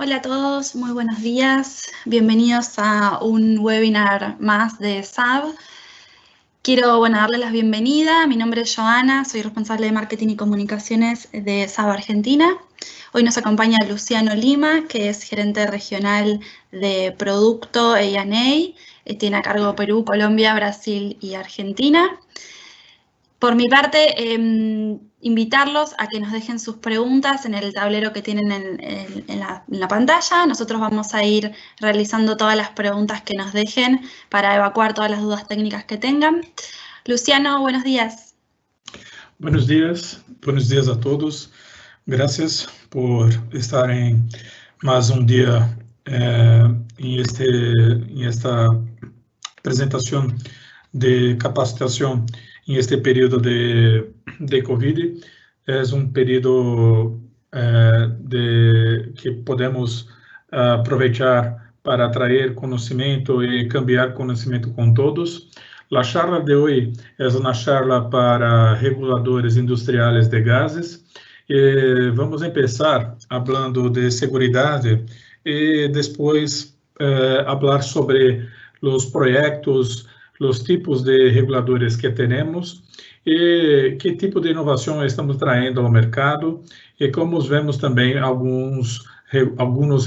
Hola a todos, muy buenos días. Bienvenidos a un webinar más de SAB. Quiero darles la bienvenida. Mi nombre es Joana, soy responsable de Marketing y Comunicaciones de SAB Argentina. Hoy nos acompaña Luciano Lima, que es gerente regional de Producto A&A. Tiene a cargo Perú, Colombia, Brasil y Argentina. Por mi parte, invitarlos a que nos dejen sus preguntas en el tablero que tienen en la pantalla. Nosotros vamos a ir realizando todas las preguntas que nos dejen para evacuar todas las dudas técnicas que tengan. Luciano, buenos días. Buenos días a todos. Gracias por estar en más un día en esta presentación de capacitación en este período de COVID. Es un período que podemos aprovechar para traer conhecimento e cambiar conhecimento com todos. A charla de hoje é uma charla para reguladores industriais de gases. Vamos começar falando de segurança e depois falar sobre os projetos, os tipos de reguladores que temos e que tipo de inovação estamos trazendo ao mercado e como vemos também alguns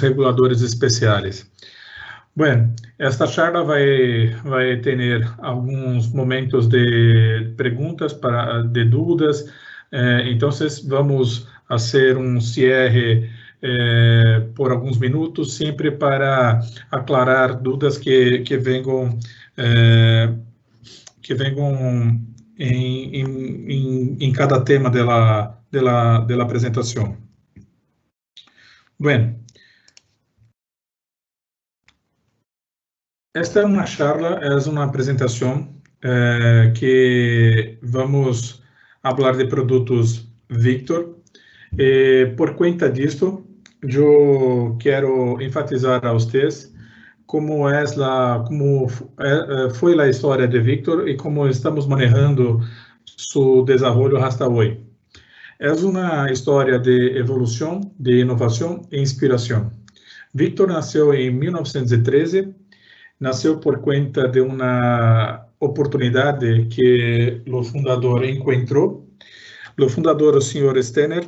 reguladores especiais. Bueno, esta charla vai ter alguns momentos de perguntas, de dúvidas, então vamos fazer cierre por alguns minutos, sempre para aclarar dúvidas que venham em cada tema da apresentação. Bueno, esta é uma charla, é uma apresentação que vamos falar de produtos Victor. Por conta disto, eu quero enfatizar a vocês como foi a história de Victor e como estamos manejando seu desenvolvimento hasta hoje. É uma história de evolução, de inovação e inspiração. Victor nasceu em 1913, nasceu por conta de uma oportunidade que o fundador encontrou. O fundador, o senhor Stettner,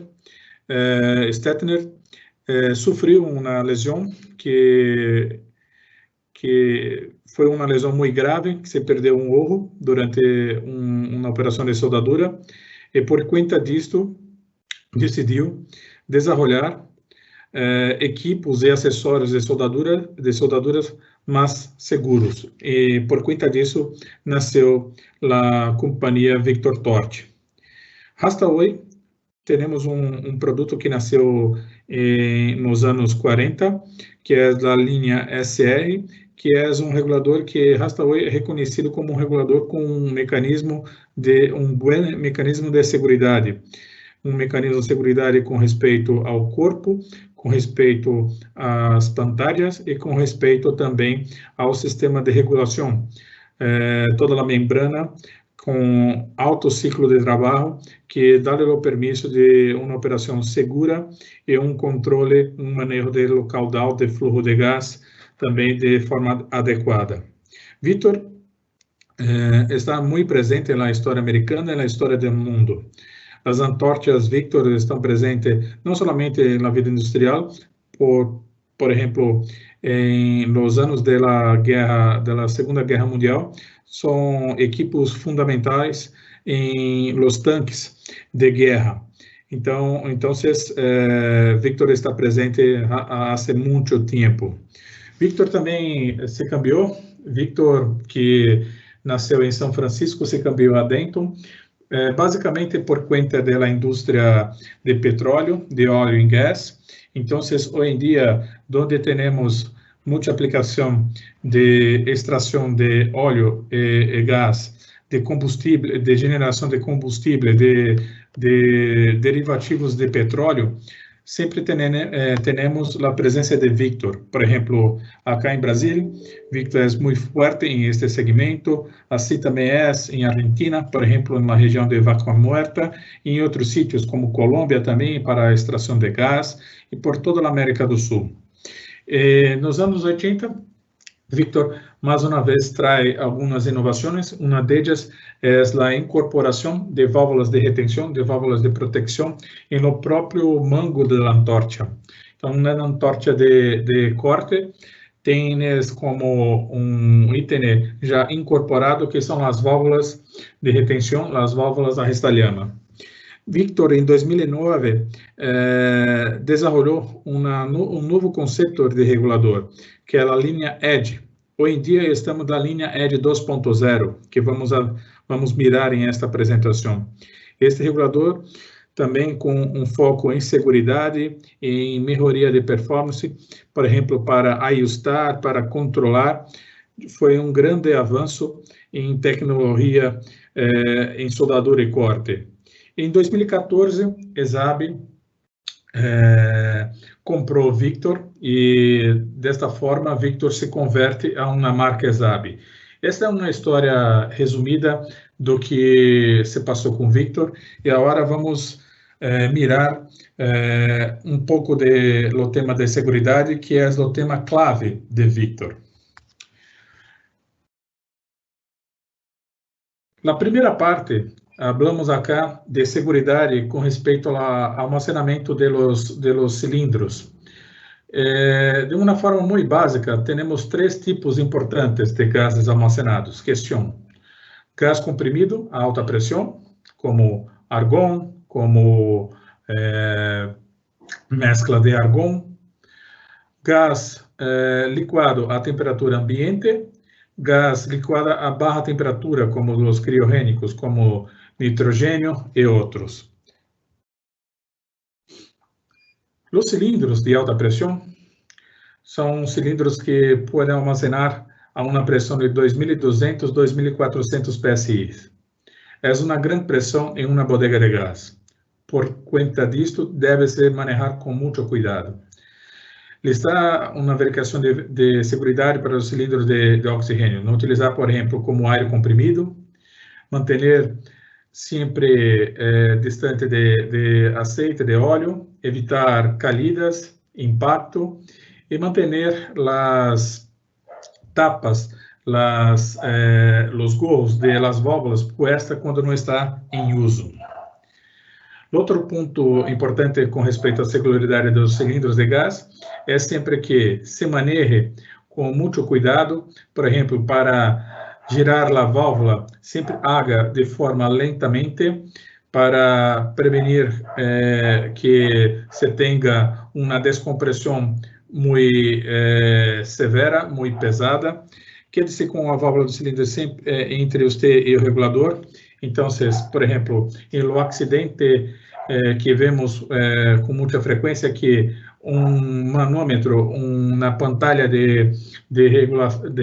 sofreu uma lesão que foi uma lesão muito grave, que se perdeu um olho durante uma operação de soldadura, e por conta disto, decidiu desenvolver equipos e acessórios de soldaduras mais seguros. E por conta disso, nasceu a companhia Victor Torch. Hasta hoje, temos um produto que nasceu nos anos 40, que é da linha SR, que é um regulador que hasta hoje é reconhecido como um regulador com um bom mecanismo de segurança. Mecanismo de segurança com respeito ao corpo, com respeito às pantalhas e com respeito também ao sistema de regulação. Toda a membrana com alto ciclo de trabalho que dá o permisso de uma operação segura e controle, manejo do caudal de fluxo de gás também de forma adequada. Victor está muito presente na história americana e na história do mundo. As antorchas Victor estão presentes não somente na vida industrial, por exemplo, nos anos da Segunda Guerra Mundial, são equipos fundamentais em los tanques de guerra. Então, Victor está presente há muito tempo. Victor também se cambiou. Victor, que nasceu em São Francisco, se cambiou a Denton, basicamente por conta da indústria de petróleo, de óleo e gás. Então, hoje em dia, onde temos muita aplicação de extração de óleo e gás, de combustível, de geração de combustível, de derivativos de petróleo, sempre temos a presença de Victor. Por exemplo, acá em Brasil, Victor é muito forte em este segmento, assim também é em Argentina, por exemplo, na região de Vaca Muerta, e em outros sítios como Colômbia também, para a extração de gás, e por toda a América do Sul. Nos anos 80, Victor, mais uma vez, traz algumas inovações. Uma delas é a incorporação de válvulas de retenção, de válvulas de proteção, no próprio mango da antorcha. Então, na antorcha de corte, tem como um item já incorporado, que são as válvulas de retenção, as válvulas a resta-llama. Victor, em 2009, desenvolveu um novo conceito de regulador, que é a linha EDGE. Hoje em dia, estamos na linha EDGE 2.0, que vamos mirar em esta apresentação. Este regulador, também com um foco em segurança, em melhoria de performance, por exemplo, para ajustar, para controlar, foi um grande avanço em tecnologia em soldadura e corte. Em 2014, ESAB comprou Victor e, desta forma, Victor se converte a uma marca ESAB. Esta é uma história resumida do que se passou com Victor e agora vamos mirar um pouco do tema de segurança, que é o tema clave de Victor. Na primeira parte, falamos acá de segurança com respeito ao armazenamento de los cilindros. De uma forma muito básica, temos 3 tipos importantes de gases armazenados, que são gás comprimido a alta pressão, como argão, como mescla de argão, gás liquado a temperatura ambiente, gás liquado a baixa temperatura, como os criogênicos, como nitrogênio e outros. Os cilindros de alta pressão são cilindros que podem armazenar a uma pressão de 2.200, 2.400 PSI. É uma grande pressão em uma bodega de gás. Por conta disto, deve se manejar com muito cuidado. Está uma verificação de segurança para os cilindros de oxigênio. Não utilizar, por exemplo, como ar comprimido, manter sempre distante de azeite, de óleo, evitar caídas, impacto e manter as tapas, os gorros de las válvulas puestas quando não está em uso. Outro ponto importante com respeito à segurança dos cilindros de gás é sempre que se maneje com muito cuidado, por exemplo, para girar a válvula, sempre haga de forma lentamente para prevenir que se tenha uma descompressão muito severa, muito pesada. Quede-se com a válvula do cilindro sempre entre você e o regulador. Então, por exemplo, no acidente que vemos com muita frequência, que um manômetro, uma pantalha de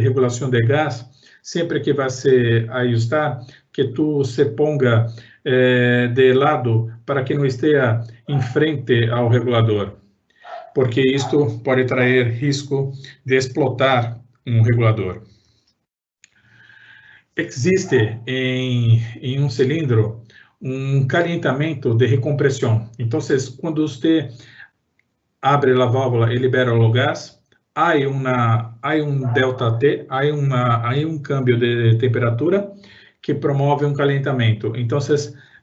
regulação de gás, sempre que vai se ajustar, que tu se ponga de lado para que não esteja em frente ao regulador, porque isto pode trazer risco de explotar um regulador. Existe em um cilindro um calentamento de recompressão. Então, quando você abre a válvula e libera o gás, há um delta-T, há um câmbio de temperatura que promove um calentamento. Então,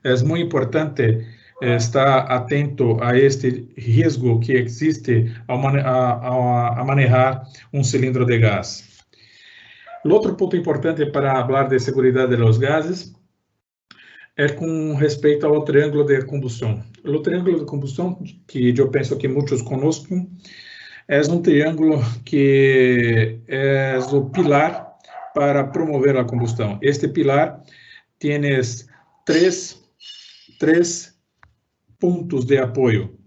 é muito importante estar atento a este risco que existe a manejar um cilindro de gás. Outro ponto importante para falar de segurança dos gases é com respeito ao triângulo de combustão. O triângulo de combustão, que eu penso que muitos conhecem, é um triângulo que é o pilar para promover a combustão. Este pilar tem três pontos de apoio: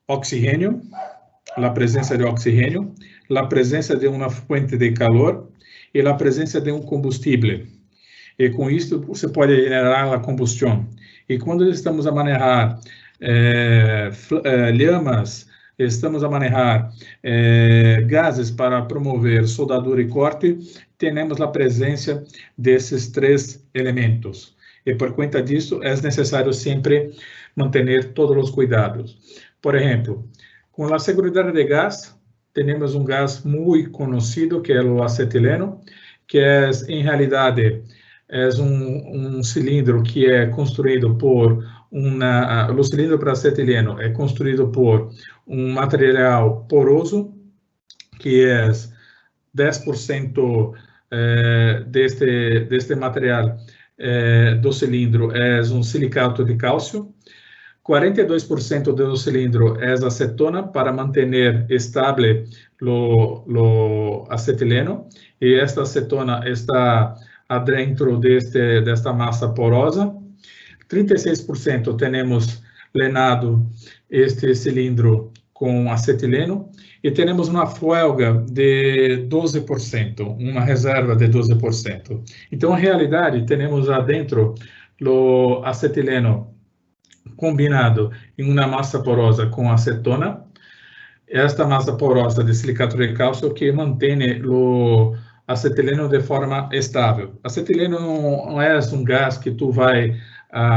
oxigênio, a presença de oxigênio, a presença de uma fonte de calor e a presença de um combustível. E com isso você pode generar a combustão. E quando estamos a manejar llamas, estamos a manejar gases para promover soldadura e corte, temos a presença desses 3 elementos. E por conta disso, é necessário sempre manter todos os cuidados. Por exemplo, com a segurança de gás, temos um gás muito conhecido, que é o acetileno, que é, em realidade, é um cilindro que é construído por o cilindro para acetileno é construído por um material poroso, que é 10% deste material do cilindro é um silicato de cálcio, 42% do cilindro é acetona para manter estável o acetileno, e esta acetona está adentro desta massa porosa. 36% temos lenado este cilindro com acetileno, e temos uma folga de 12%, uma reserva de 12%. Então, na realidade, temos adentro o acetileno combinado em uma massa porosa com acetona, esta massa porosa de silicato de cálcio que mantém o acetileno de forma estável. Acetileno não é um gás que tu vai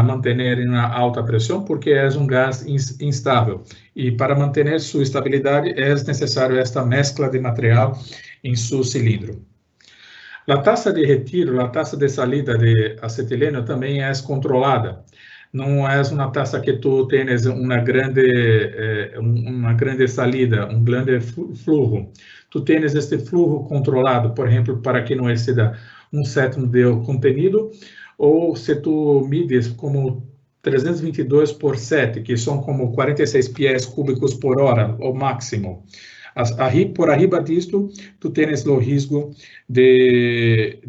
manter em uma alta pressão, porque é um gás instável. E para manter sua estabilidade, é necessário esta mescla de material em seu cilindro. A taxa de retiro, a taxa de saída de acetileno também é controlada. Não é uma taxa que tu tens uma grande saída, um grande fluxo. Tu tens este fluxo controlado, por exemplo, para que não exceda 1/7 do contenido, ou se tu mides como 322 por 7, que são como 46 pés cúbicos por hora, o máximo. Por arriba disto, tu tens o risco de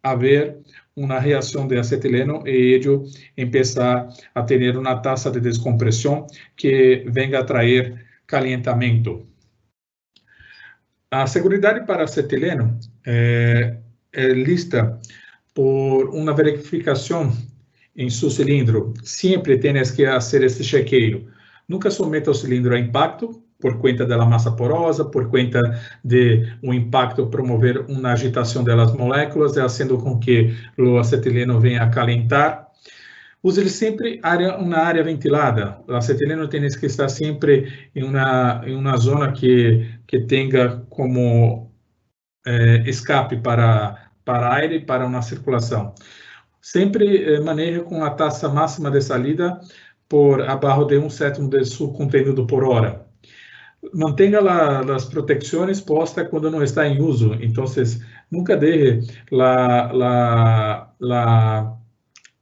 haver uma reação de acetileno e ello empezar a ter uma taxa de descompressão que venga a trazer calentamento. A seguridade para acetileno é lista por uma verificação em seu cilindro. Sempre tens que fazer este chequeio. Nunca someta o cilindro a impacto, por conta da massa porosa, por conta de impacto promover uma agitação das moléculas, fazendo com que o acetileno venha a calentar. Use sempre uma área ventilada. O acetileno tem que estar sempre em uma zona que tenha como escape para aire, para uma circulação. Sempre maneje com a taxa máxima de saída por abaixo de 1/7 de seu conteúdo por hora. Mantenha as proteções postas quando não está em uso. Então, nunca deixe a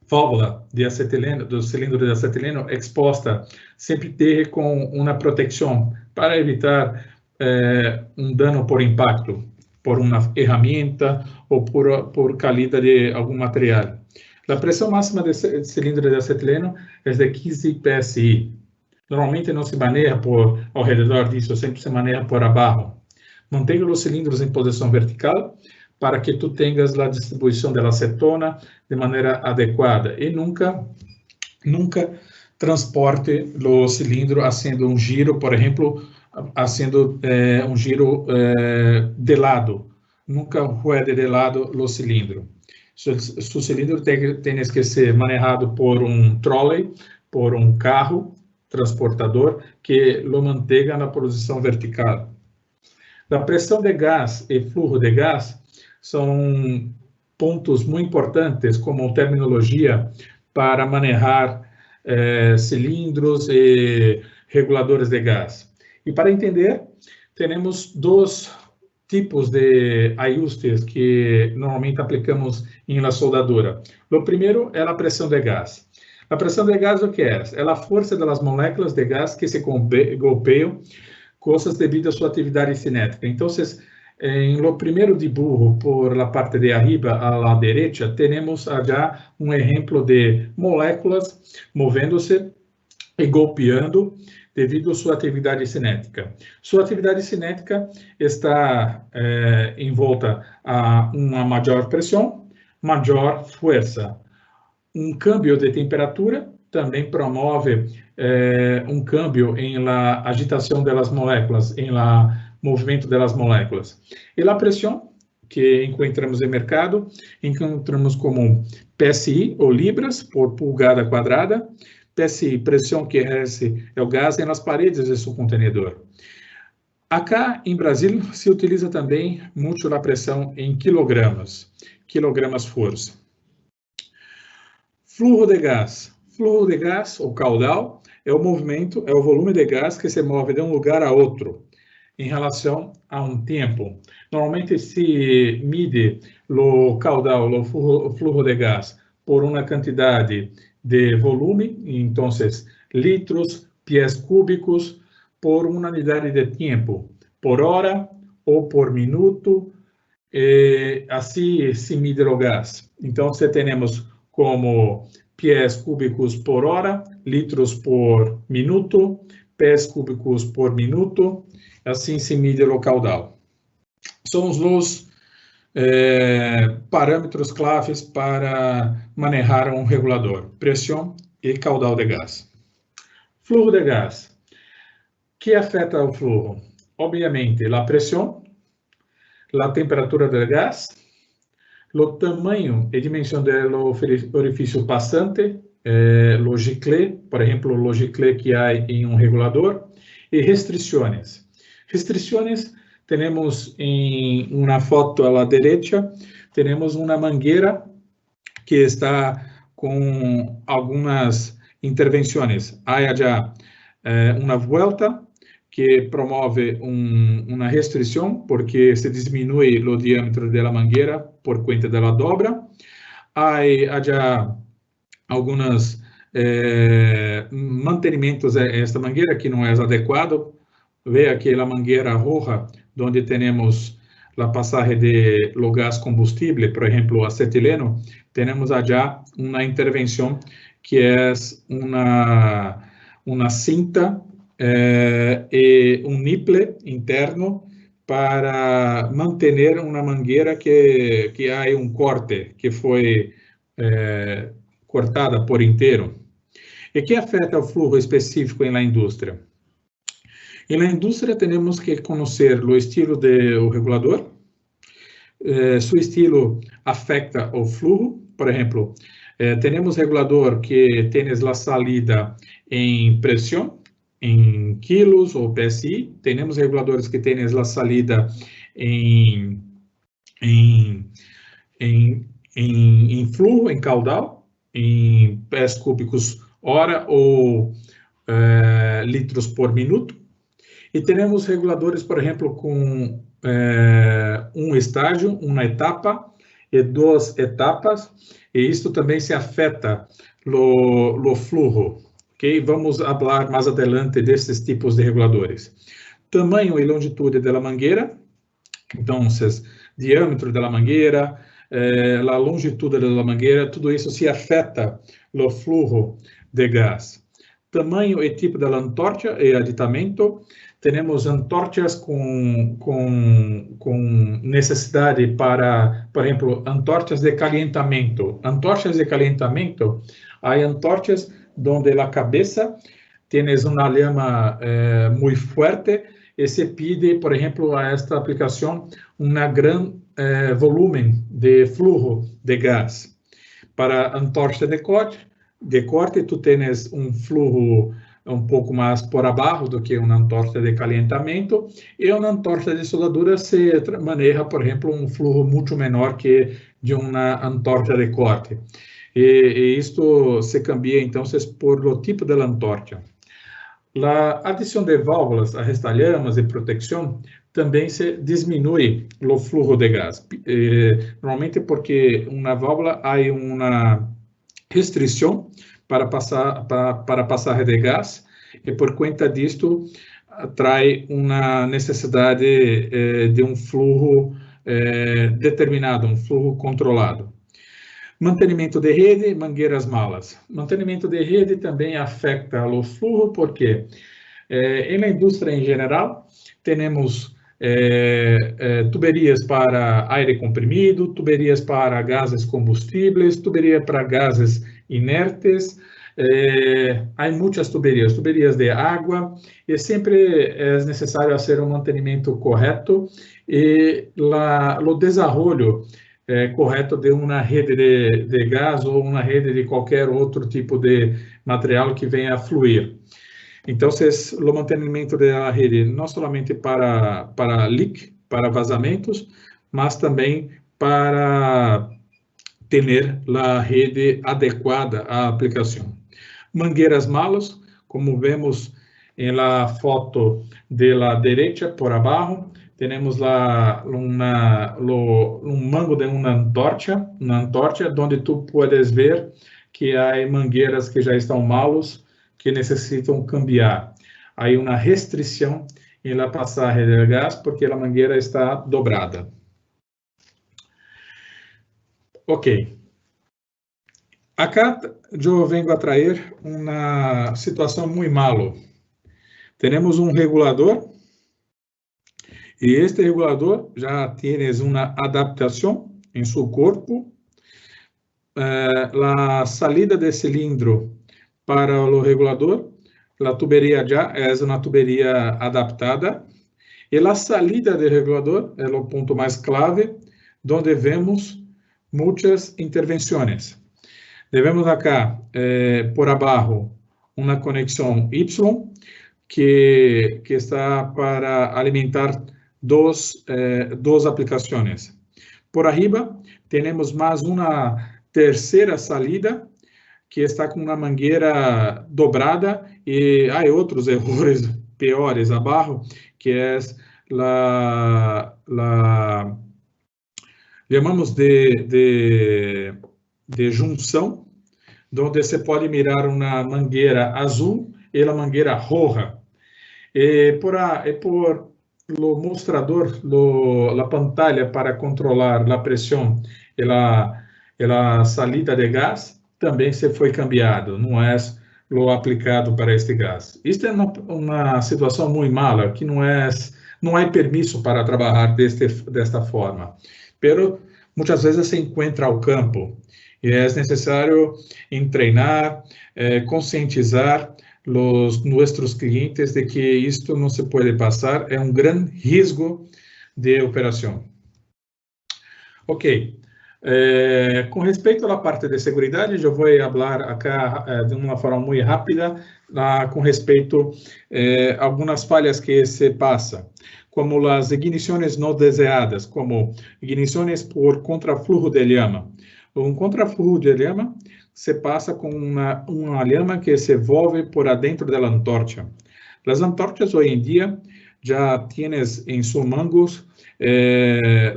válvula de acetileno, do cilindro de acetileno exposta. Sempre deixe com uma proteção para evitar dano por impacto, por uma ferramenta ou por caída de algum material. A pressão máxima de cilindro de acetileno é de 15 psi. Normalmente não se maneja ao redor disso, sempre se maneja por abaixo. Mantenha os cilindros em posição vertical para que tu tenhas a distribuição da acetona de maneira adequada e nunca transporte o cilindro fazendo um giro, por exemplo, fazendo um giro de lado. Nunca ruede de lado o cilindro. Seu cilindro tem que ser manejado por um trolley, por um carro transportador que o mantenha na posição vertical. A pressão de gás e fluxo de gás são pontos muito importantes como terminologia para manejar cilindros e reguladores de gás. E para entender, temos dois tipos de ajustes que normalmente aplicamos em la soldadura. O primeiro é a pressão de gás. A pressão de gás, o que é? É a força das moléculas de gás que se golpeiam, coisas devido à sua atividade cinética. Então, em lo primeiro dibujo, por la parte de arriba a la derecha, temos já um exemplo de moléculas movendo-se e golpeando devido à sua atividade cinética. Sua atividade cinética está em volta a uma maior pressão, maior força. Um câmbio de temperatura também promove um câmbio em la agitação das moléculas, em la movimento das moléculas. E a pressão que encontramos no mercado, encontramos como PSI, ou libras, por pulgada quadrada. PSI, pressão que é o gás nas paredes de seu contenedor. Acá em Brasil se utiliza também muito a pressão em quilogramas força. Fluxo de gás. Fluxo de gás, ou caudal, é o movimento, é o volume de gás que se move de um lugar a outro em relação a um tempo. Normalmente se mide o caudal, o fluxo de gás, por uma quantidade de volume, então, litros, pies cúbicos, por uma unidade de tempo, por hora ou por minuto, assim se mide o gás. Então, temos como pies cúbicos por hora, litros por minuto, pés cúbicos por minuto, assim se mide o caudal. São os parâmetros claves para manejar um regulador, pressão e caudal de gás. Fluxo de gás. Que afeta o fluxo? Obviamente, a pressão, a temperatura do gás, o tamanho e dimensão do orifício passante, o gicle, por exemplo, o gicle que há em um regulador, e restrições. Restrições, temos em uma foto à direita, temos uma mangueira que está com algumas intervenções. Há já uma volta que promove uma restrição, porque se diminui o diâmetro da mangueira por conta da dobra. Há já alguns mantenimentos a esta mangueira que não é adequado. Vê aqui a mangueira roja, onde temos a passagem de gás combustível, por exemplo, acetileno, temos já uma intervenção que é uma cinta e um nipple interno para manter uma mangueira que há um corte, que foi cortada por inteiro. E que afeta o fluxo específico na indústria? Na indústria temos que conhecer o estilo do regulador, seu estilo afeta o fluxo. Por exemplo, temos regulador que tem a saída em pressão, em quilos ou PSI, temos reguladores que têm a saída em fluxo, em caudal, em pés cúbicos hora ou litros por minuto. E temos reguladores, por exemplo, com um estágio, uma etapa e 2 etapas, e isto também se afeta o fluxo. Okay? Vamos falar mais adelante desses tipos de reguladores. Tamanho e longitude da mangueira, então, diâmetro da mangueira, a longitude da mangueira, tudo isso se afeta o fluxo de gás. Tamanho e tipo da antorcha e aditamento. Temos antorchas com necessidade para, por exemplo, antorchas de calentamento. Antorchas de calentamento, há antorchas onde a cabeça tem uma lama muito forte e se pide, por exemplo, a esta aplicação grande volume de fluxo de gás. Para antorcha de corte, tu tens um fluxo um pouco mais por abaixo do que uma antorcha de calentamento, e uma antorcha de soldadura se maneja, por exemplo, um fluxo muito menor que de uma antorcha de corte. E isto se cambia, então, por o tipo da antorcha. A adição de válvulas a restalhamas e proteção também se diminui o fluxo de gás. Normalmente porque uma válvula há uma restrição para passagem de gás, e por conta disto traz uma necessidade de um fluxo determinado, um fluxo controlado. Mantenimento de rede, mangueiras malas. Mantenimento de rede também afeta o fluxo, porque na indústria em geral temos tuberias para aire comprimido, tuberias para gases combustíveis, tuberia para gases inertes, há muitas tuberias de água, e sempre é necessário fazer um mantenimento correto e o desenvolvimento correto de uma rede de gás ou uma rede de qualquer outro tipo de material que venha a fluir. Então, o mantenimento da rede não somente para leak, para vazamentos, mas também para ter a rede adequada à aplicação. Mangueiras malas, como vemos na foto da direita por abaixo, temos lá um mango de uma antorcha, onde tu puedes ver que há mangueiras que já estão malas, que necessitam cambiar. Há uma restrição na passagem do gás, porque a mangueira está dobrada. Ok. Acá eu venho a trazer uma situação muito malo. Temos um regulador, e este regulador já tem uma adaptação em seu corpo. A saída de cilindro para o regulador, a tuberia já é uma tuberia adaptada, e a saída do regulador é o ponto mais clave, onde vemos muitas intervenções. Devemos acá, por abaixo, uma conexão Y, que está para alimentar duas aplicações. Por arriba, temos mais uma terceira saída, que está com uma mangueira dobrada, e há outros erros piores abaixo, que é chamamos de junção, onde se pode mirar uma mangueira azul e a mangueira roja. Por o mostrador, a pantalla para controlar a pressão e a saída de gás também se foi cambiado, não é o aplicado para este gás. Isto é uma situação muito mala, que não há permisso para trabalhar desta forma. Pero muitas vezes se encontra ao campo e é necessário treinar, conscientizar nossos clientes de que isto não se pode passar, é um grande risco de operação. Ok. Com respeito à parte de segurança, eu vou falar acá de uma forma muito rápida com respeito a algumas falhas que se passam, como as ignições não desejadas, como ignições por contraflujo de llama. Um contraflujo de llama se passa com uma llama que se envolve por adentro da antorcha. As antorchas hoje em dia já têm em seus mangos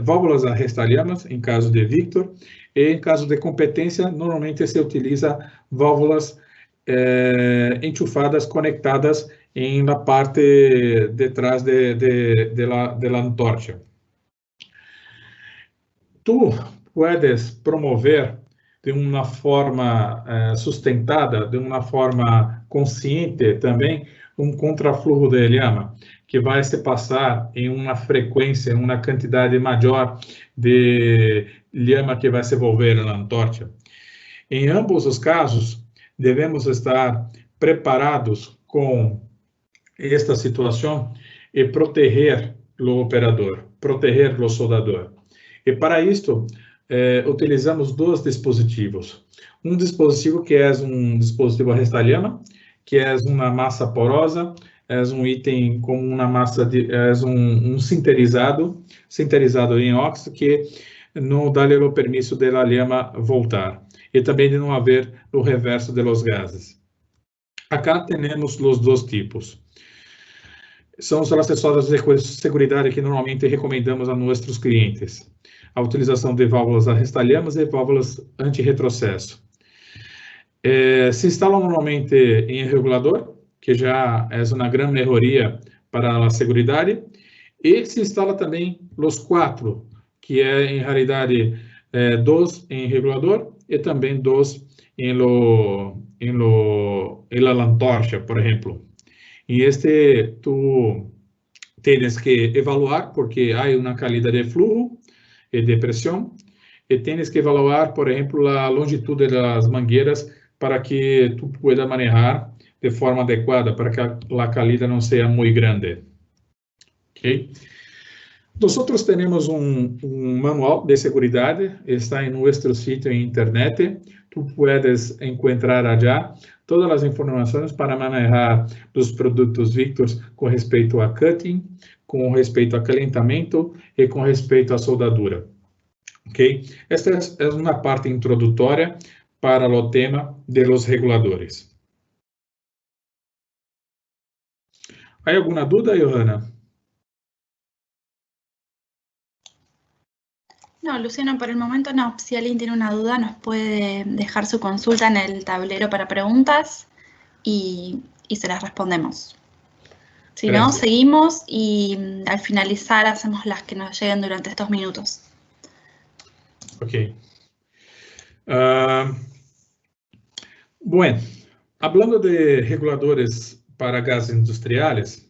válvulas arresta-llamas, em caso de Victor, e em caso de competência, normalmente se utiliza válvulas enchufadas, conectadas na parte de trás da antorcha. Tu puedes promover de uma forma sustentada, de uma forma consciente também, um contraflujo de llama, que vai se passar em uma frequência, uma quantidade maior de llama que vai se envolver na antorcha. Em ambos os casos, devemos estar preparados com esta situação e proteger o operador, proteger o soldador. E para isto, utilizamos dois dispositivos. Um dispositivo que é um dispositivo arresta-llama, que é uma massa porosa, é um item com uma massa, é um sinterizado em óxido, que não dá o permisso da llama voltar. E também de não haver o reverso dos gases. Acá temos os dois tipos. São os acessórios de segurança que normalmente recomendamos a nossos clientes. A utilização de válvulas arresta-llamas e válvulas anti-retrocesso. Se instala normalmente em regulador, que já é uma grande melhoria para a segurança, e se instala também os 4, que é em realidade 2 em regulador e também 2 em la antorcha, por exemplo. E tu tens que evaluar, porque há uma qualidade de fluxo e de pressão, e tens que evaluar, por exemplo, a longitude das mangueiras para que tu pueda manejar de forma adequada, para que a caída não seja muito grande. Ok? Nosotros tenemos un manual de seguridad, está en nuestro sitio en internet. Tú puedes encontrar allá todas las informaciones para manejar los productos Victor con respecto a cutting, com respeito a calentamento e com respeito à soldadura. Ok? Esta é uma parte introdutória para o tema de los reguladores. ¿Hay alguna duda, Johanna? No, Luciano, por el momento no. Si alguien tiene una duda, nos puede dejar su consulta en el tablero para preguntas y se las respondemos. Si no, seguimos y al finalizar hacemos las que nos lleguen durante estos minutos. Ok. Bueno, hablando de reguladores para gases industriales,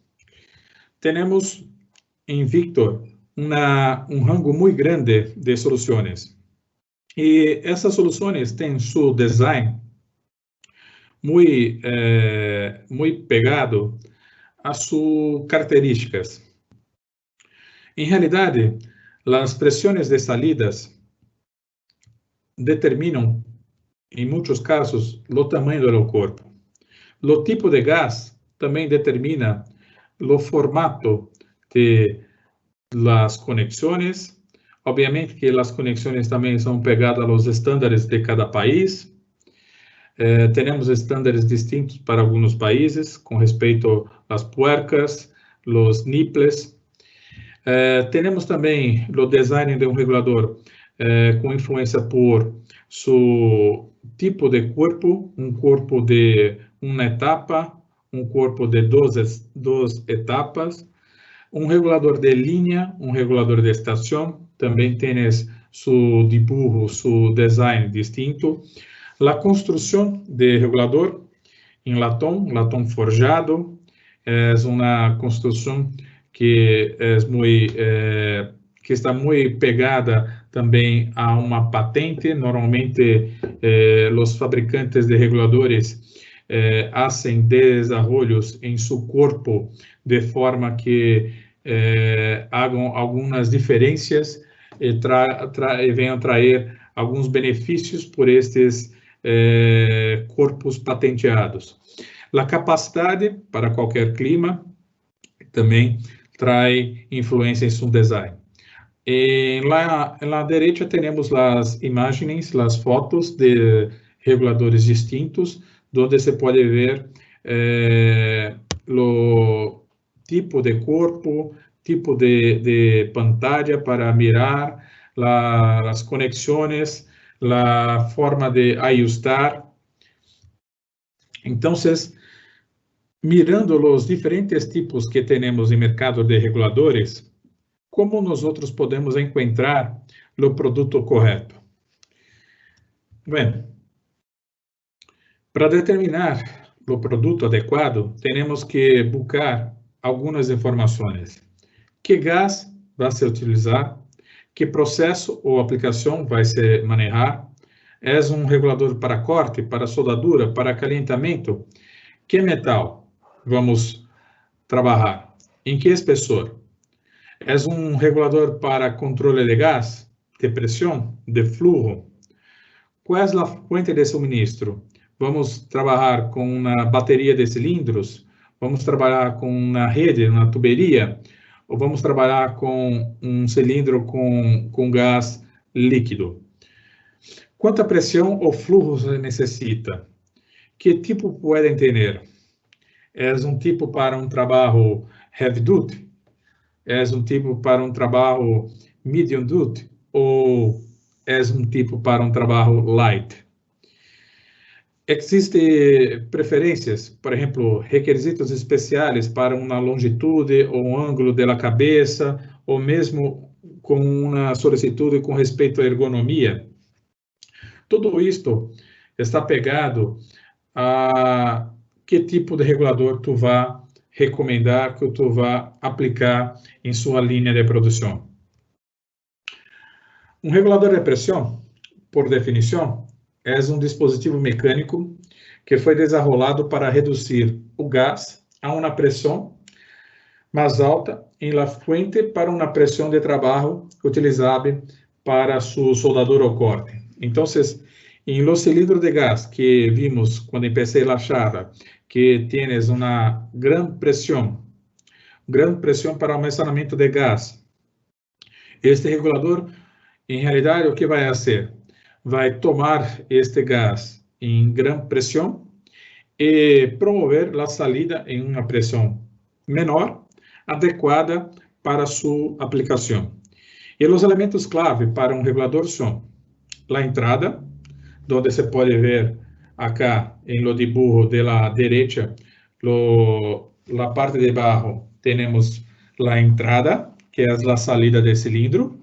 tenemos en Victor un rango muy grande de soluciones. Y esas soluciones tienen su design muy pegado a sus características. En realidad, las presiones de salidas determinam, em muitos casos, o tamanho do corpo. O tipo de gas também determina o formato de las conexões. Obviamente que as conexões também são pegadas aos estándares de cada país. Temos estándares distintos para alguns países, com respeito às puercas, os nipples. Temos também o design de um regulador com influência por seu tipo de corpo, corpo de uma etapa, corpo de duas etapas, regulador de linha, regulador de estação, também tem seu dibujo, seu design distinto. A construção de regulador em latão forjado, é uma construção que está muito pegada também a uma patente. Normalmente, os fabricantes de reguladores fazem desenvolvimentos em seu corpo de forma que hagam algumas diferenças e venham trazer alguns benefícios por estes corpos patenteados. A capacidade para qualquer clima também traz influência em seu design. Na direita temos as imagens, as fotos de reguladores distintos, onde se pode ver o tipo de corpo, tipo de pantalla para mirar, as conexões, a forma de ajustar. Então, mirando os diferentes tipos que temos no mercado de reguladores, como nós podemos encontrar o produto correto? Bem, para determinar o produto adequado, temos que buscar algumas informações. Que gás vai se utilizar? Que processo ou aplicação vai se manejar? É regulador para corte, para soldadura, para calentamento? Que metal vamos trabalhar? Em que espessor? É regulador para controle de gás, de pressão, de flujo? Qual é a fonte de suministro? Vamos trabalhar com uma bateria de cilindros? Vamos trabalhar com uma rede, uma tuberia? Ou vamos trabalhar com cilindro com gás líquido? Quanta pressão ou fluxo se necessita? Que tipo podem ter? É tipo para trabalho heavy duty? É tipo para trabalho medium duty? Ou é tipo para trabalho light? Existem preferências, por exemplo, requisitos especiais para uma longitude ou ângulo da cabeça, ou mesmo com uma solicitude com respeito à ergonomia. Tudo isto está pegado a que tipo de regulador tu vai recomendar, que tu vai aplicar em sua linha de produção. Regulador de pressão, por definição, é dispositivo mecânico que foi desenvolvido para reduzir o gás a uma pressão mais alta em la fuente para uma pressão de trabalho utilizada para su soldadura ou corte. Então, em los cilindros de gas que vimos quando empecé a charla, que tienes uma grande pressão para almacenamento de gás, este regulador, em realidade, o que vai fazer? Vai tomar este gás em grande pressão e promover a saída em uma pressão menor, adequada para sua aplicação. E os elementos clave para um regulador são a entrada, onde se pode ver acá em lo dibujo de la derecha, la parte de abajo temos a entrada, que é a saída do cilindro.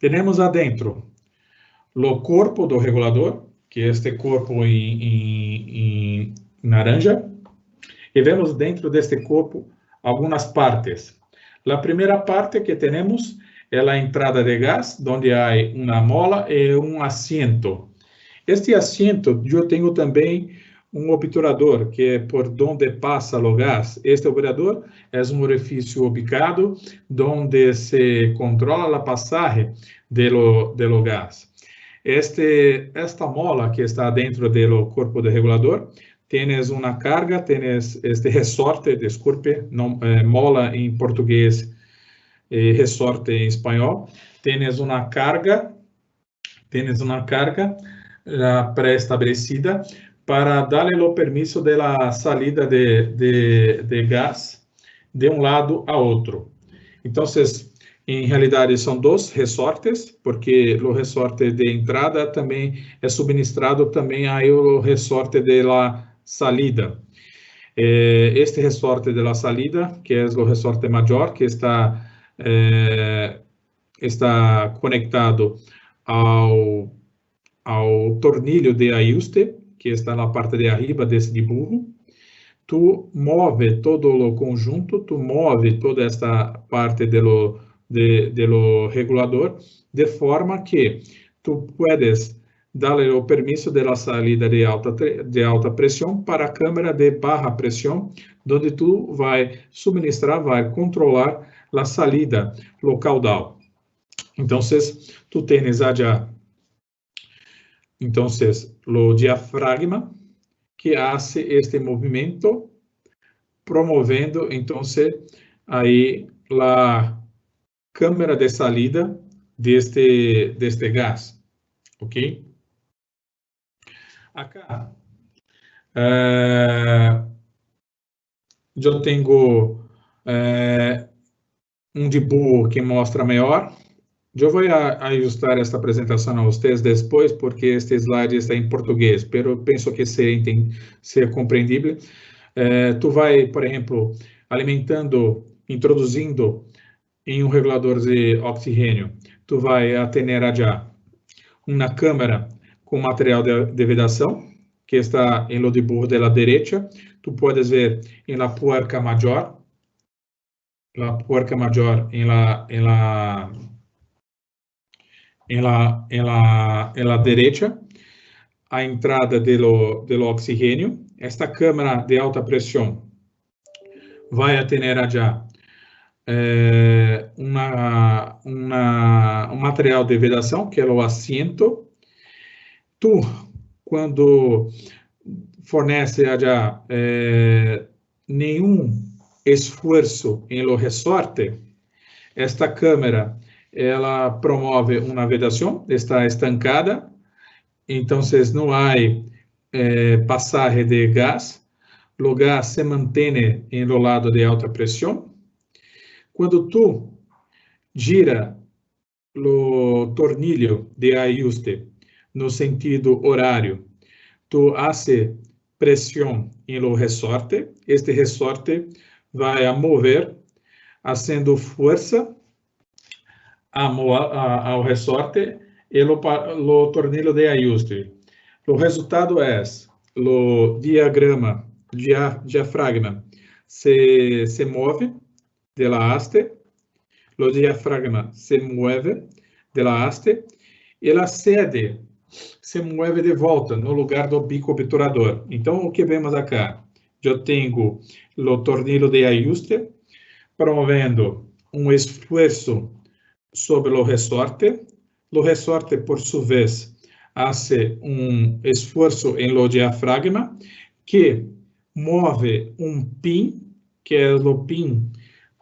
Temos adentro o corpo do regulador, que é este corpo em naranja, e vemos dentro deste corpo algumas partes. A primeira parte que temos é a entrada de gás, onde há uma mola e um assento. Este assento, eu tenho também um obturador, que é por onde passa o gás. Este obturador é um orifício ubicado, onde se controla a passagem do gás. Esta mola que está dentro do corpo do regulador, tienes uma carga, tienes este resorte, desculpe, mola em português, resorte em espanhol, tienes uma carga pré-estabelecida para darle o permiso de la salida de gás de um lado a outro. Então, em realidade, são dois resortes, porque o resorte de entrada também é subministrado também ao resorte de la salida. Este resorte de la salida, que é o resorte maior, que está conectado ao tornilho de ajuste, que está na parte de arriba desse dibujo. Tu move todo o conjunto, tu move toda esta parte do regulador, de forma que tu puedes dar o permiso de la salida de alta pressão para a câmara de baixa pressão, onde tu vai subministrar, vai controlar a salida, o caudal. Então, tu tens já o diafragma, que hace este movimento, promovendo, aí a câmara de salida deste gás, ok? Acá, eu tenho um dibujo que mostra melhor. Eu vou ajustar esta apresentação a vocês depois, porque este slide está em português, mas penso que seja compreendível. Tu vai, por exemplo, introduzindo em um regulador de oxigênio, tu vai ter já uma câmara com material de vedação, que está em lo dibujo de la derecha. Tu podes ver em la puerca maior, em la derecha, a entrada do oxigênio. Esta câmara de alta pressão vai ter já um material de vedação, que é o assento. Tu, quando fornece já nenhum esforço em lo resorte, esta câmara ela promove uma vedação, está estancada, então não há passagem de gás, o gás se mantém em lo lado de alta pressão. Quando tu gira o tornilho de ajuste no sentido horário, tu hace pressão em lo resorte, este resorte vai a mover, fazendo força ao resorte e o tornilho de ajuste. O resultado é o diafragma se move de la haste, o diafragma se move de la haste e a sede se move de volta no lugar do bico obturador. Então, o que vemos acá? Eu tenho o tornilho de ajuste promovendo um esforço sobre o resorte. O resorte, por sua vez, hace um esforço em lo diafragma, que move um pin, que é o pin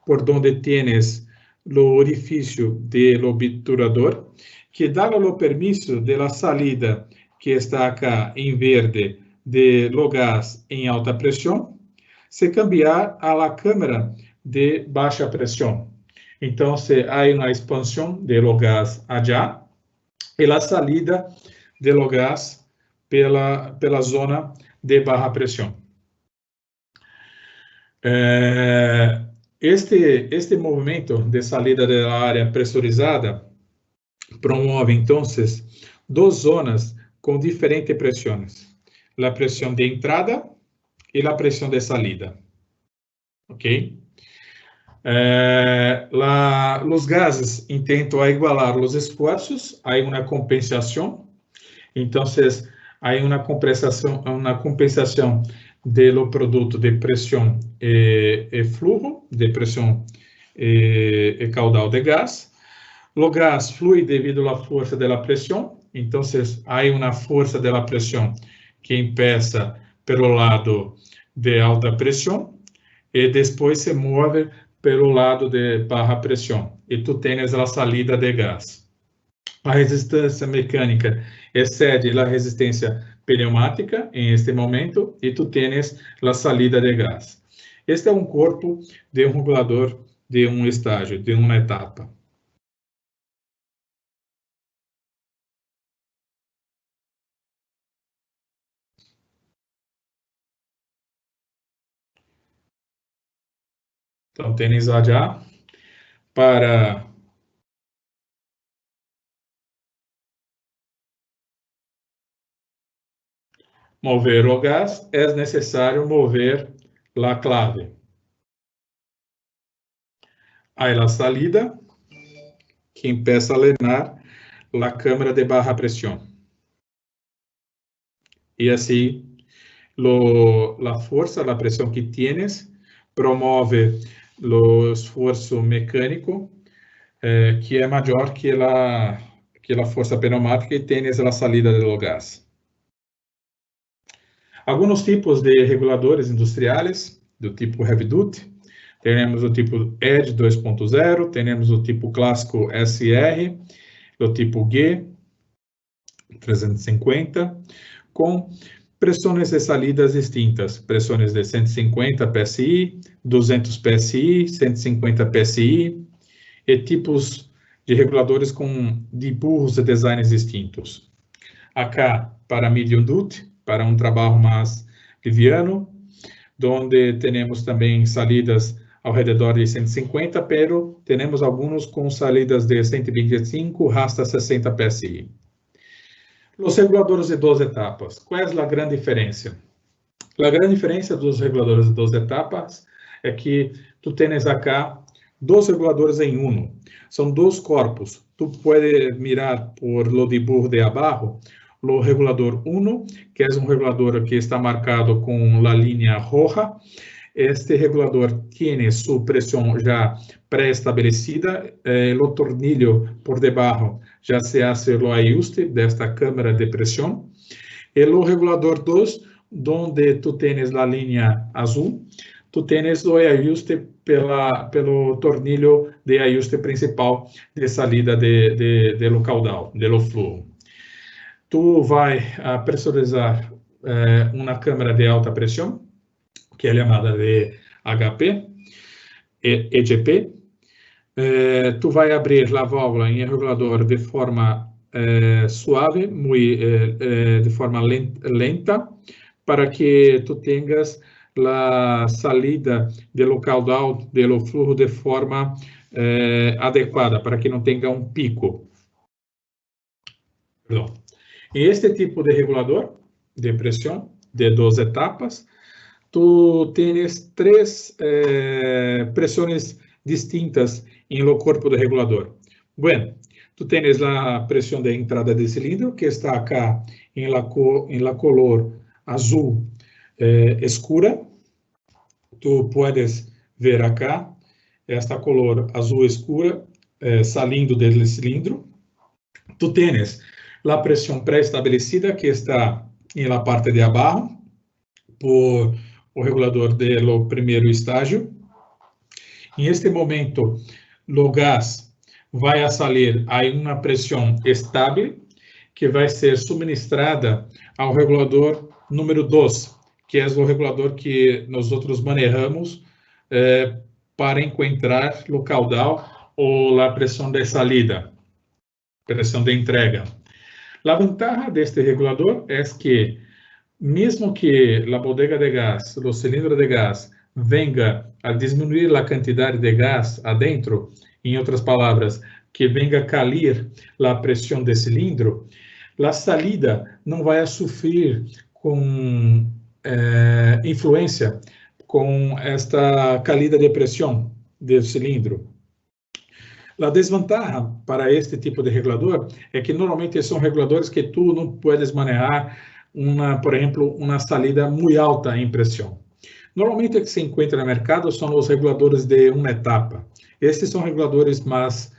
por donde tienes o orifício do obturador, que dá o permisso de la salida, que está acá em verde, de lo gás em alta pressão, se cambiar a la câmara de baixa pressão. Então, há uma expansão de lo gás allá e a salida de lo gás pela zona de baixa pressão. Este movimento de salida da área pressurizada promove, então, duas zonas com diferentes pressões. A pressão de entrada e a pressão de salida. Ok? Os gases tentam igualar os esforços, há uma compensação. Então, há uma compensação do produto de pressão e fluxo, de pressão e caudal de gás. O gás flui devido à força da pressão. Então, há uma força da pressão que empieza pelo lado de alta pressão e depois se move pelo lado de baixa pressão. E tu tens a salida de gás. A resistência mecânica excede a resistência pneumática em este momento e tu tens a salida de gás. Este é um corpo de um regulador de um estágio, de uma etapa. Então, tens allá para mover o gás, é necessário mover a clave. Aí a salida, que empieza a lenar a câmara de baixa pressão. E assim, a força, a pressão que tienes, promove o esforço mecânico, que é maior que a força pneumática e tienes a salida do gás. Alguns tipos de reguladores industriais, do tipo Heavy Duty, temos o tipo ED 2.0, temos o tipo clássico SR, o tipo G 350, com pressões de salidas distintas, pressões de 150 PSI, 200 PSI, 150 PSI, e tipos de reguladores de burros de designs distintos. Acá, para medium duty, para um trabalho mais liviano, onde temos também salidas ao redor de 150, pero temos alguns com salidas de 125 hasta 60 PSI. Os reguladores de 2 etapas. Qual é a grande diferença? A grande diferença dos reguladores de 2 etapas é que tu tens acá 2 reguladores em um. São 2 corpos. Tu puedes mirar por lo dibujo de abaixo, o regulador 1, que é um regulador que está marcado com a linha roja. Este regulador tem sua pressão já pré-estabelecida, o tornillo por debaixo já se hace o ajuste desta câmara de pressão. E o regulador 2, onde tu tens a linha azul, tu tens o ajuste pelo tornillo de ajuste principal de salida do caudal, do fluxo. Tu vai pressurizar uma câmara de alta pressão, que é chamada de HP, EGP. Tu vai abrir a válvula em regulador de forma suave, de forma lenta, para que tu tenhas a salida do caudal, do fluxo de forma adequada, para que não tenha um pico. Perdão. E este tipo de regulador de pressão, de 2 etapas, tu tens 3 pressões distintas em lo corpo do regulador. Bueno, tu tens a pressão de entrada de cilindro, que está acá em la color azul escura. Tu puedes ver acá esta color azul escura saliendo del cilindro. Tú tienes la presión preestablecida que está en la parte de abajo por o regulador do primeiro estágio. Em este momento, o gás vai a sair a uma pressão estável que vai ser suministrada ao regulador número 2, que é o regulador que nós outros manejamos para encontrar o caudal ou a pressão de salida, pressão de entrega. A vantagem deste regulador é que, mesmo que a bodega de gás, o cilindro de gás, venga a diminuir a quantidade de gás adentro, em outras palavras, que venga a cair a pressão do cilindro, a salida não vai sofrer com influência com esta caída de pressão do cilindro. A desvantagem para este tipo de regulador é que normalmente são reguladores que tu não puedes manejar, por exemplo, uma salida muito alta em pressão. Normalmente o que se encontra no mercado são os reguladores de uma etapa. Estes são reguladores mais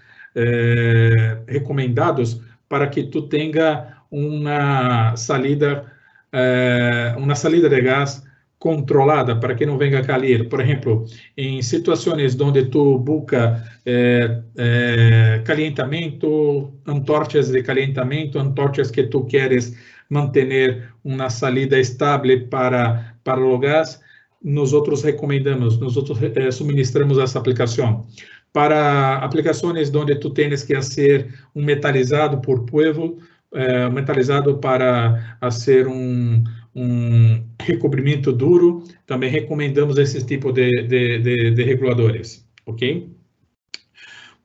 recomendados para que tu tenha uma salida de gás controlada para que não venga a cair. Por exemplo, em situações onde tu busca calentamento, antorchas de calentamento, antorchas que tu queres manter uma salida estável para o gás, nós outros recomendamos, nós outros suministramos essa aplicação. Para aplicações onde tu tens que fazer um metalizado por polvo, metalizado para fazer um recobrimento duro, também recomendamos esse tipo de reguladores, ok?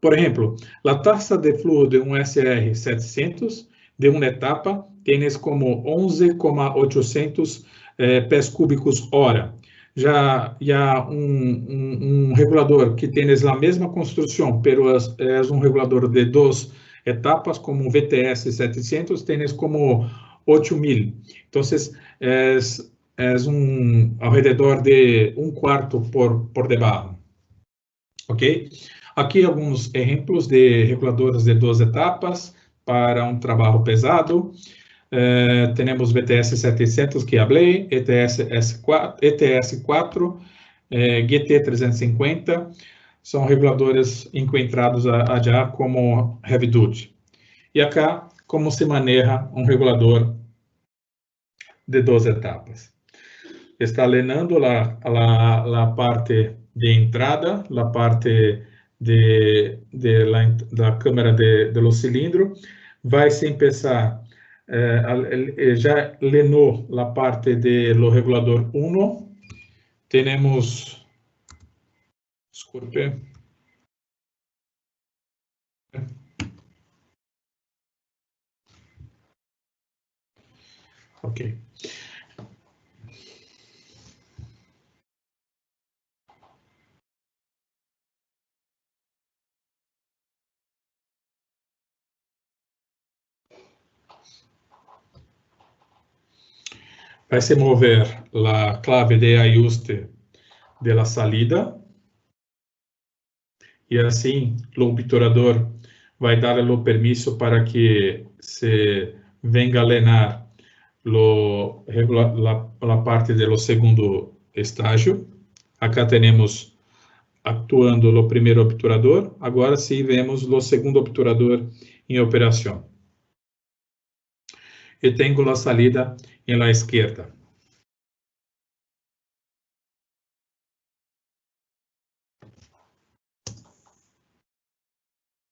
Por exemplo, a taxa de fluxo de um SR700 de uma etapa tens como 11,800 pés cúbicos hora. Já um regulador que tens a mesma construção, mas é um regulador de 2 etapas, como um VTS 700, tens como 8.000. Então, é ao redor de 1/4 por debaixo. Ok? Aqui alguns exemplos de reguladores de 2 etapas para um trabalho pesado. Temos BTS 700 que falei, ETS4, GT 350, são reguladores encontrados já como heavy duty. E acá, como se maneja um regulador de 2 etapas. Está alinhando a parte de entrada, a parte da câmara de los cilindros, vai se empezar, já lenou a parte do regulador 1, temos, desculpe, ok. Vai se mover a clave de ajuste de la salida e assim o obturador vai dar o permisso para que se venga a lenar a parte do segundo estágio. Acá temos actuando o primeiro obturador, agora sim vemos o segundo obturador em operação. E tenho a salida em la esquerda.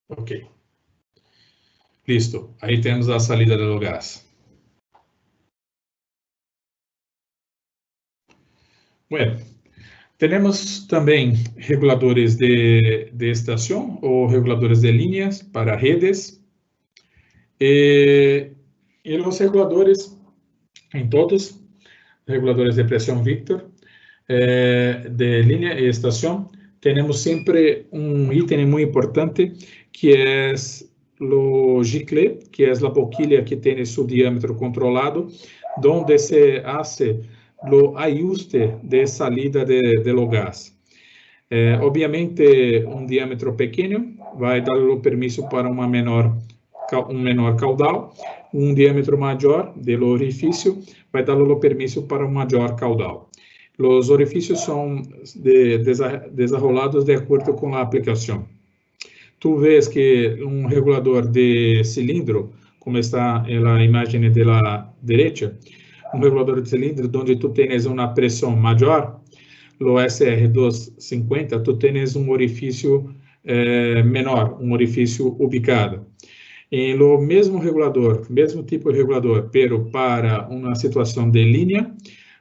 Ok. Listo. Aí temos a salida do gás. Bueno, temos também reguladores de estação ou reguladores de linhas para redes. E os reguladores, em todos, reguladores de pressão Victor, de linha e estação, temos sempre um item muito importante, que é o gicle, que é a boquilha que tem seu diâmetro controlado, onde se hace o ajuste de salida de lo gás. Obviamente, um diâmetro pequeno vai dar o permisso para um menor caudal, um diâmetro maior do orifício vai dar o permisso para um maior caudal. Os orifícios são desarrolados de acordo com a aplicação. Tu vês que um regulador de cilindro, como está na imagem da direita, um regulador de cilindro onde tu tens uma pressão maior, no SR250, tu tens um orifício menor, um orifício ubicado. E no mesmo regulador, mesmo tipo de regulador, pero para uma situação de linha,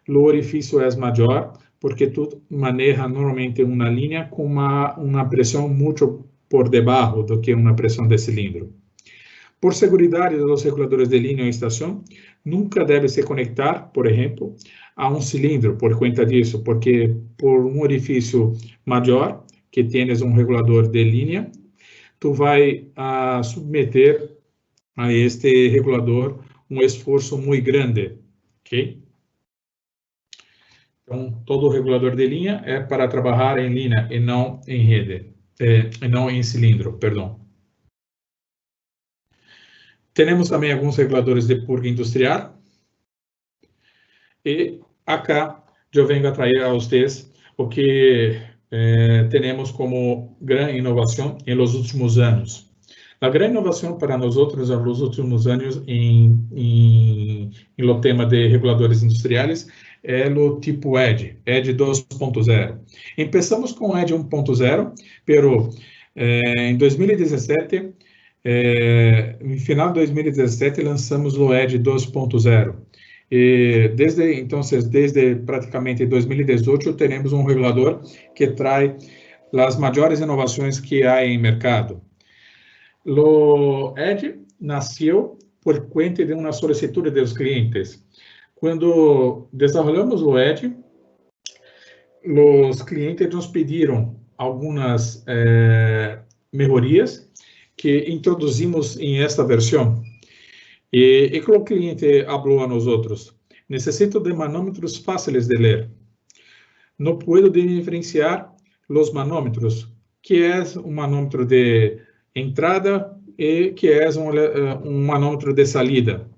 o orifício é maior, porque tu maneja normalmente uma linha com uma pressão muito por debaixo do que uma pressão de cilindro. Por segurança dos reguladores de linha ou estação, nunca deve se conectar, por exemplo, a um cilindro por conta disso, porque por um orifício maior, que tens um regulador de linha, tu vai submeter a este regulador um esforço muito grande, ok? Então, todo regulador de linha é para trabalhar em linha e não em rede, e não em cilindro, perdão. Temos também alguns reguladores de purga industrial. E acá eu venho a trazer a vocês o que temos como grande inovação nos últimos anos. A grande inovação para nós nos últimos anos no tema de reguladores industriais é o tipo ED 2.0. Começamos com o ED 1.0, pero em 2017, no final de 2017, lançamos o ED 2.0. Desde praticamente 2018, teremos um regulador que traz as maiores inovações que há em mercado. O ED nasceu por conta de uma solicitude dos clientes. Quando desenvolvemos o ED, os clientes nos pediram algumas melhorias que introduzimos em esta versão. E como o cliente falou a nós outros, necessito de manômetros fáceis de ler. Não posso diferenciar os manômetros, que é um manômetro de entrada e que é um manômetro de salida.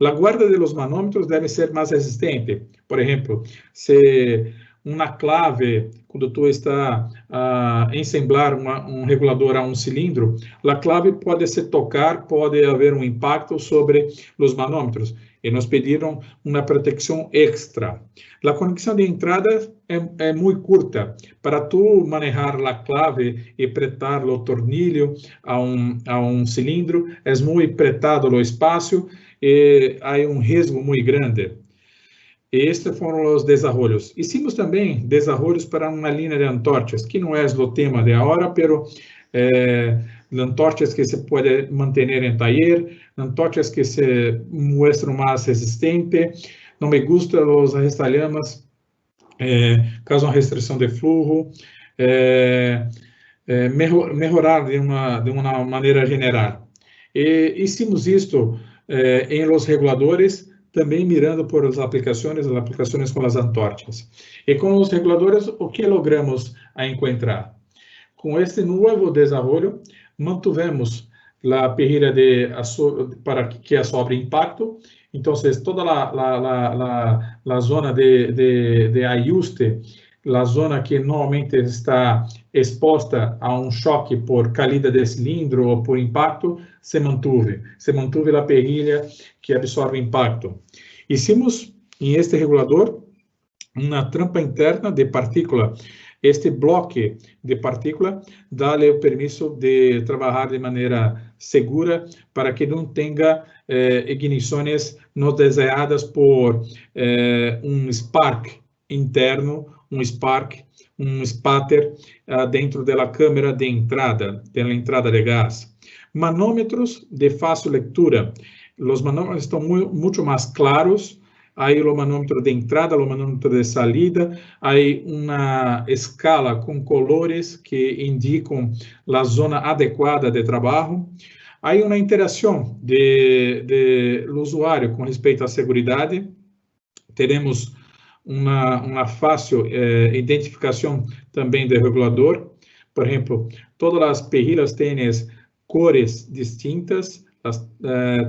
A guarda de los manômetros deve ser mais resistente. Por exemplo, se uma clave, quando tu está a ensemblar um regulador a um cilindro, a clave pode se tocar, pode haver um impacto sobre os manômetros. E nos pediram uma proteção extra. A conexão de entrada é muito curta. Para tu manejar a clave e apertar o tornilho a um cilindro, é muito apertado o espaço e há um risco muito grande. Estes foram os desenvolvimentos. Hicimos também desenvolvimentos para uma linha de antorchas, que não é o tema de agora, mas antorchas que se pode manter em taller, antorchas que se mostram mais resistentes. Não me gustam os arrastalhamas, causam restrição de fluxo, melhorar de uma maneira geral. E hicimos isto em los reguladores, também mirando por as aplicações com as antorchas. E com os reguladores, o que logramos a encontrar? Com este novo desenvolvimento, mantuvemos a perrilha para que absorva impacto. Então, toda a zona de ajuste, a zona que normalmente está exposta a um choque por caída de cilindro ou por impacto, se mantuve a perrilha que absorve impacto. Hicimos em este regulador uma trampa interna de partícula. Este bloque de partícula dá-lhe o permisso de trabalhar de maneira segura para que não tenha ignições não desejadas por um spark interno, um spatter dentro da câmara de entrada, entrada de gás. Manômetros de fácil leitura. Os manômetros estão muito mais claros. Há o manômetro de entrada, o manômetro de salida. Há uma escala com colores que indicam a zona adequada de trabalho. Há uma interação do usuário com respeito à segurança. Teremos uma fácil identificação também do regulador. Por exemplo, todas as perrilhas têm cores distintas,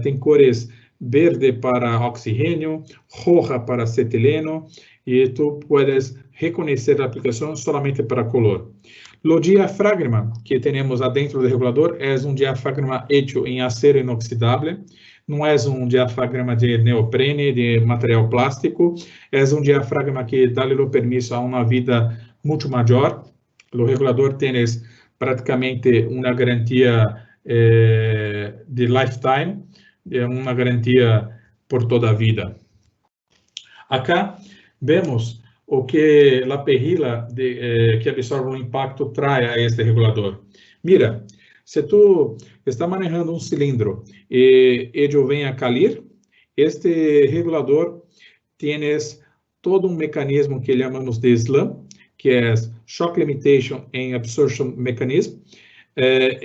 tem cores verde para oxigênio, roja para acetileno, e tu puedes reconhecer a aplicação solamente para color. O diafragma que temos adentro do regulador é diafragma hecho em acero inoxidável, não é diafragma de neoprene, de material plástico, é diafragma que dá o permisso a uma vida muito maior. O regulador tem praticamente uma garantia de lifetime, uma garantia por toda a vida. Acá vemos o que a perrila que absorve o impacto traz a este regulador. Mira, se tu está manejando cilindro e ele vem a cair, este regulador tienes todo mecanismo que chamamos de SLAM, que é Shock Limitation and Absorption Mechanism. É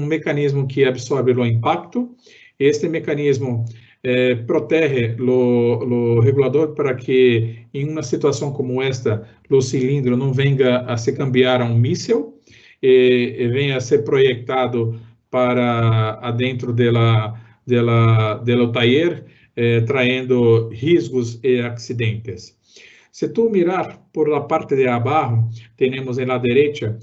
mecanismo que absorve o impacto. Este mecanismo protege o regulador para que, em uma situação como esta, o cilindro não venha a se cambiar a míssil e venha a ser projetado para adentro do taller, traindo riscos e acidentes. Se tu mirar por la parte de abaixo, temos na direita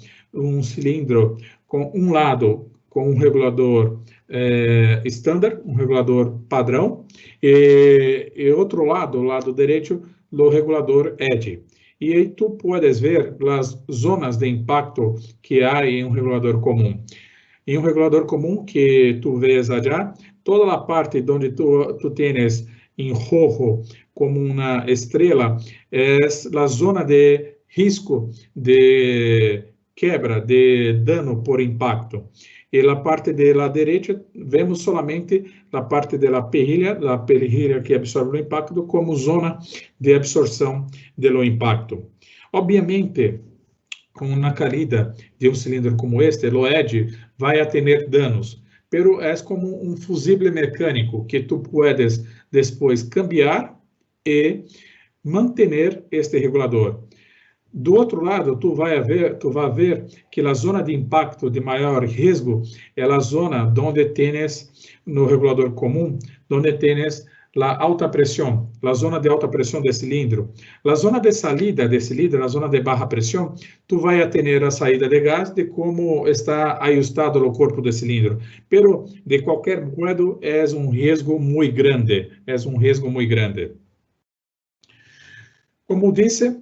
cilindro com lado com regulador estándar, regulador padrão, e outro lado, o lado direito, o regulador Edge. E aí tu podes ver as zonas de impacto que há em regulador comum. Em regulador comum que tu vês allá, toda a parte onde tu tens em rojo como uma estrela é a zona de risco de quebra, de dano por impacto. E a parte da direita, vemos solamente a parte da perrilha que absorve o impacto como zona de absorção do impacto. Obviamente, com uma caída de cilindro como este, o Edge vai ter danos, pero é como um fusível mecânico que tu puedes depois cambiar e manter este regulador. Do outro lado, tu vai ver que a zona de impacto de maior risco é a zona onde tens, no regulador comum, onde tens a alta pressão, a zona de alta pressão do cilindro. A zona de saída do cilindro, a zona de baixa pressão, tu vai ter a saída de gás de como está ajustado o corpo do cilindro. Pero, de qualquer modo, é risco muito grande. Como disse,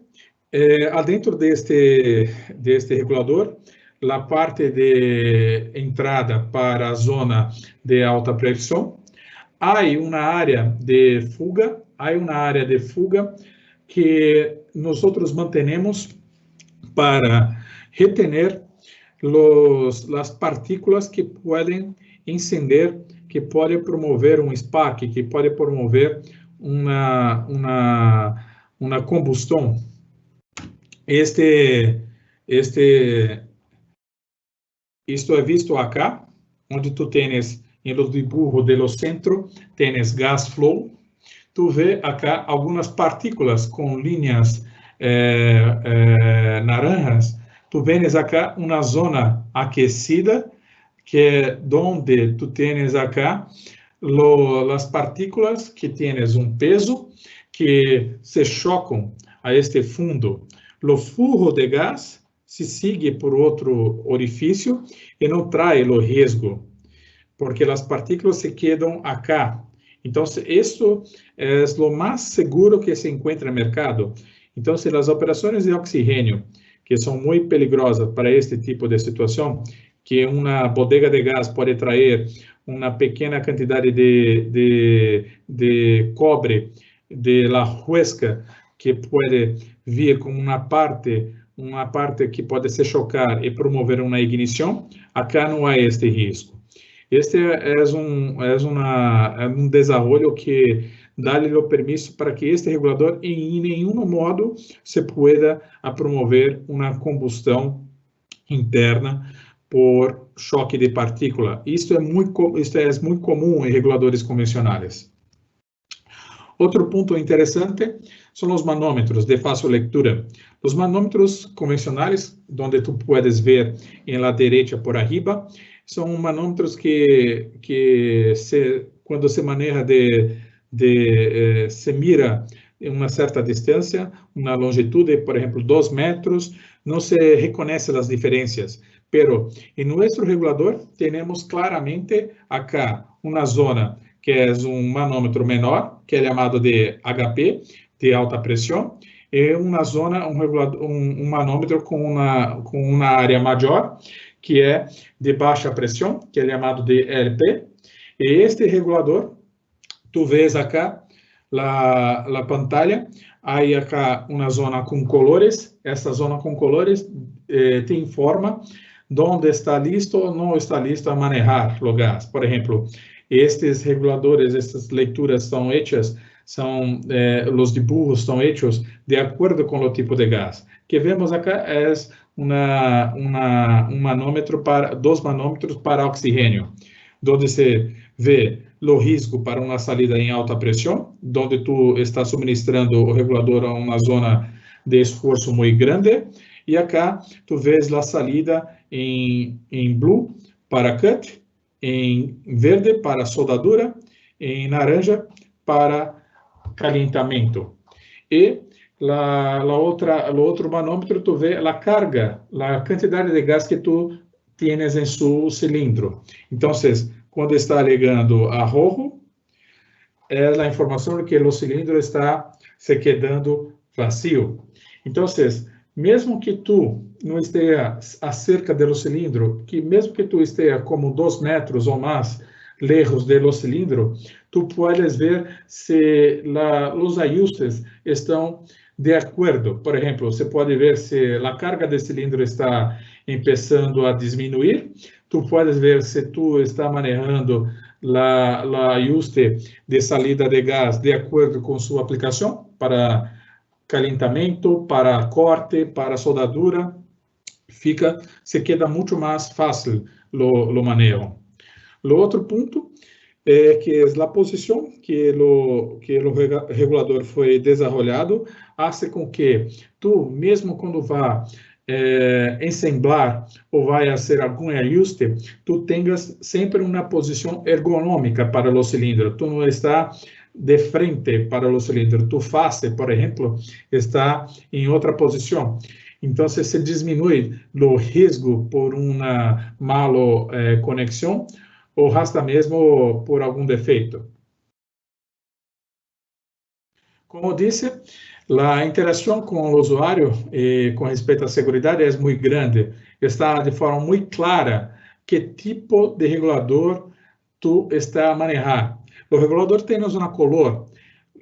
adentro deste regulador, a parte de entrada para a zona de alta pressão, há uma área de fuga, que nós mantenemos para retener as partículas que podem incender, que podem promover spark, que podem promover uma combustão. Isto é visto acá, onde tu tens em los dibujos do centro, tens gas flow. Tu vê acá algumas partículas com linhas naranjas. Tu vês acá uma zona aquecida, que é onde tu tens acá as partículas que tens peso, que se chocam a este fundo. O fluxo de gás se sigue por outro orifício e não traz o risco, porque as partículas se quedam acá. Então, isso é o mais seguro que se encontra no mercado. Então, as operações de oxigênio, que são muito perigosas para este tipo de situação, que uma bodega de gás pode trazer uma pequena quantidade de cobre de la huesca, que pode vir com uma parte que pode se chocar e promover uma ignição. Acá não há este risco. Este é um desenvolvimento que dá-lhe o permisso para que este regulador, em nenhum modo, se pueda promover uma combustão interna por choque de partícula. Isto é muito comum em reguladores convencionais. Outro ponto interessante são os manômetros de fácil leitura. Os manômetros convencionais, onde tu puedes ver em la derecha por arriba, são manômetros que quando se maneja se mira em uma certa distância, uma longitude, por exemplo, 2 metros, não se reconhece as diferenças. Pero em nosso regulador, temos claramente acá uma zona que é um manômetro menor, que é chamado de HP, de alta pressão, e uma zona, um manômetro com uma área maior, que é de baixa pressão, que é chamado de LP. E este regulador, tu vês acá a pantalla, aí acá uma zona com colores, essa zona com colores te informa onde está listo ou não está listo a manejar o gás. Por exemplo, estes reguladores, estas leituras são hechas, os dibujos são hechos de acordo com o tipo de gás. Que vemos acá é manômetro dos manômetros para oxigênio, onde se vê o risco para uma saída em alta pressão, onde tu está suministrando o regulador a uma zona de esforço muito grande, e acá tu vês a saída em blue para cut, em verde para soldadura, em laranja para calentamento. E o outro manômetro, tu vê a carga, a quantidade de gás que tu tienes em seu cilindro. Então, quando está ligando a rojo, é a informação de que o cilindro está se quedando vazio. Então, mesmo que tu não esteja acerca do cilindro, mesmo que tu esteja como 2 metros ou mais lejos do cilindro, tu puedes ver se os ajustes estão de acordo. Por exemplo, você pode ver se a carga do cilindro está começando a diminuir. Tu puedes ver se tu está manejando o ajuste de saída de gás de acordo com sua aplicação para calentamento, para corte, para soldadura. Se queda muito mais fácil o manejo. O outro ponto é que a posição que o regulador foi desenvolvido hace com que tu, mesmo quando vá ensamblar ou vai fazer algum ajuste, tu tenhas sempre uma posição ergonômica para o cilindro. Tu não está de frente para o cilindro. Tu face, por exemplo, está em outra posição. Então, se diminui o risco por uma mala conexão ou hasta mesmo por algum defeito. Como disse, a interação com o usuário com respeito à segurança é muito grande. Está de forma muito clara que tipo de regulador tu está a manejar. O regulador tem uma color.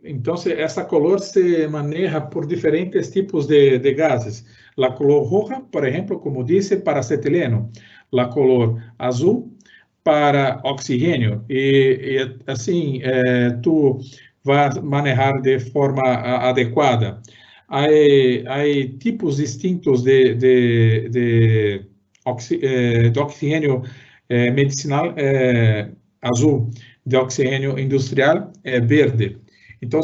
Então, essa color se maneja por diferentes tipos de gases. A color roja, por exemplo, como disse, para acetileno. A color azul para oxigênio. E assim, tu vai manejar de forma adequada. Há tipos distintos de oxigênio medicinal azul, de oxigênio industrial verde. Então,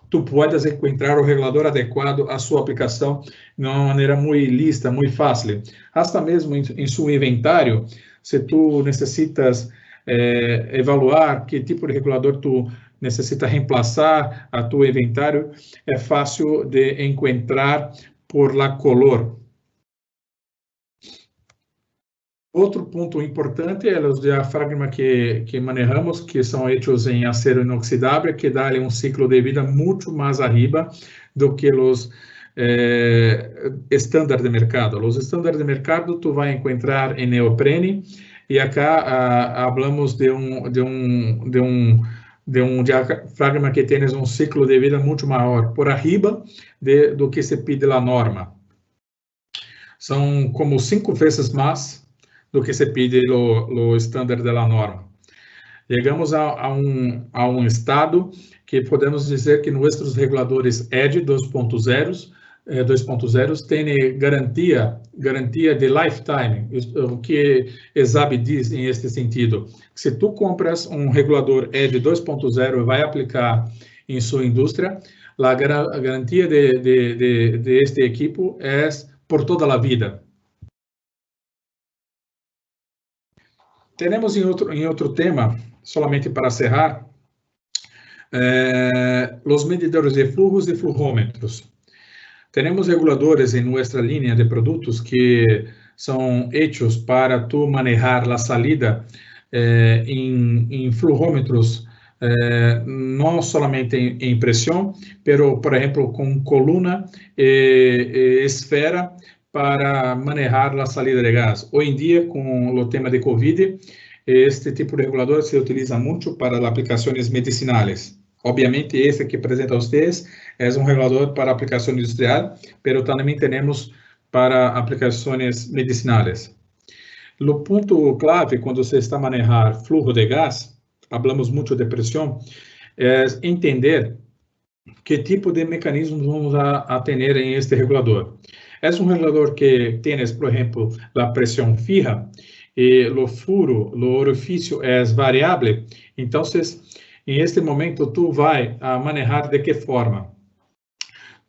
tu podes encontrar o regulador adequado à sua aplicação de uma maneira muito lista, muito fácil. Hasta mesmo em seu inventário, se tu necessitas evaluar que tipo de regulador tu necessita reemplaçar a tu inventário, é fácil de encontrar por la color. Outro ponto importante é os diafragmas que manejamos, que são feitos em acero inoxidável, que dá um ciclo de vida muito mais arriba do que os estándares de mercado. Os estándares de mercado tu vai encontrar em neoprene, e acá hablamos de um diafragma que tem um ciclo de vida muito maior, por arriba do que se pide na norma. São como 5 vezes mais do que se pide o estándar da norma. Chegamos a um estado que podemos dizer que nossos reguladores ED 2.0 têm garantia de lifetime. O que ESAB diz em este sentido? Se tu compras um regulador ED 2.0 e vai aplicar em sua indústria, a garantia de este equipo é por toda a vida. Temos em outro tema, solamente para cerrar, os medidores de flujos e flujômetros. Temos reguladores em nossa linha de produtos que são hechos para tu manejar a salida em flujômetros, não somente em pressão, pero, por exemplo, com coluna e esfera para manejar a salida de gás. Hoje em dia, com o tema de Covid, este tipo de regulador se utiliza muito para aplicações medicinais. Obviamente, este que apresento a vocês é um regulador para aplicação industrial, mas também temos para aplicações medicinais. O ponto clave quando se está a manejar fluxo de gás, falamos muito de pressão, é entender que tipo de mecanismos vamos a ter em este regulador. É um regulador que tem, por exemplo, a pressão fija e o furo, o orifício é variável. Então, em este momento, tu vai a manejar de que forma?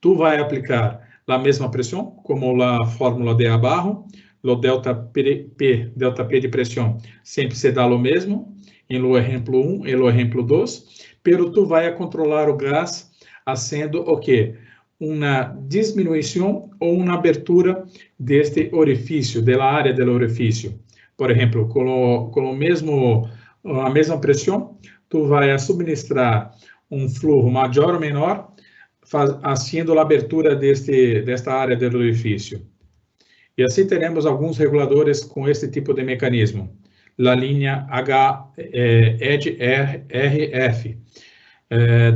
Tu vai aplicar a mesma pressão, como a fórmula de abaixo, o delta P de pressão sempre se dá o mesmo, em o exemplo 1 e o exemplo 2, pero tu vai a controlar o gás fazendo o quê? Uma diminuição ou uma abertura deste orifício, da área do orifício. Por exemplo, com a mesma pressão, tu vai a subministrar um fluxo maior ou menor, fazendo a abertura desta área do orifício. E assim teremos alguns reguladores com este tipo de mecanismo. A linha EDGE RF.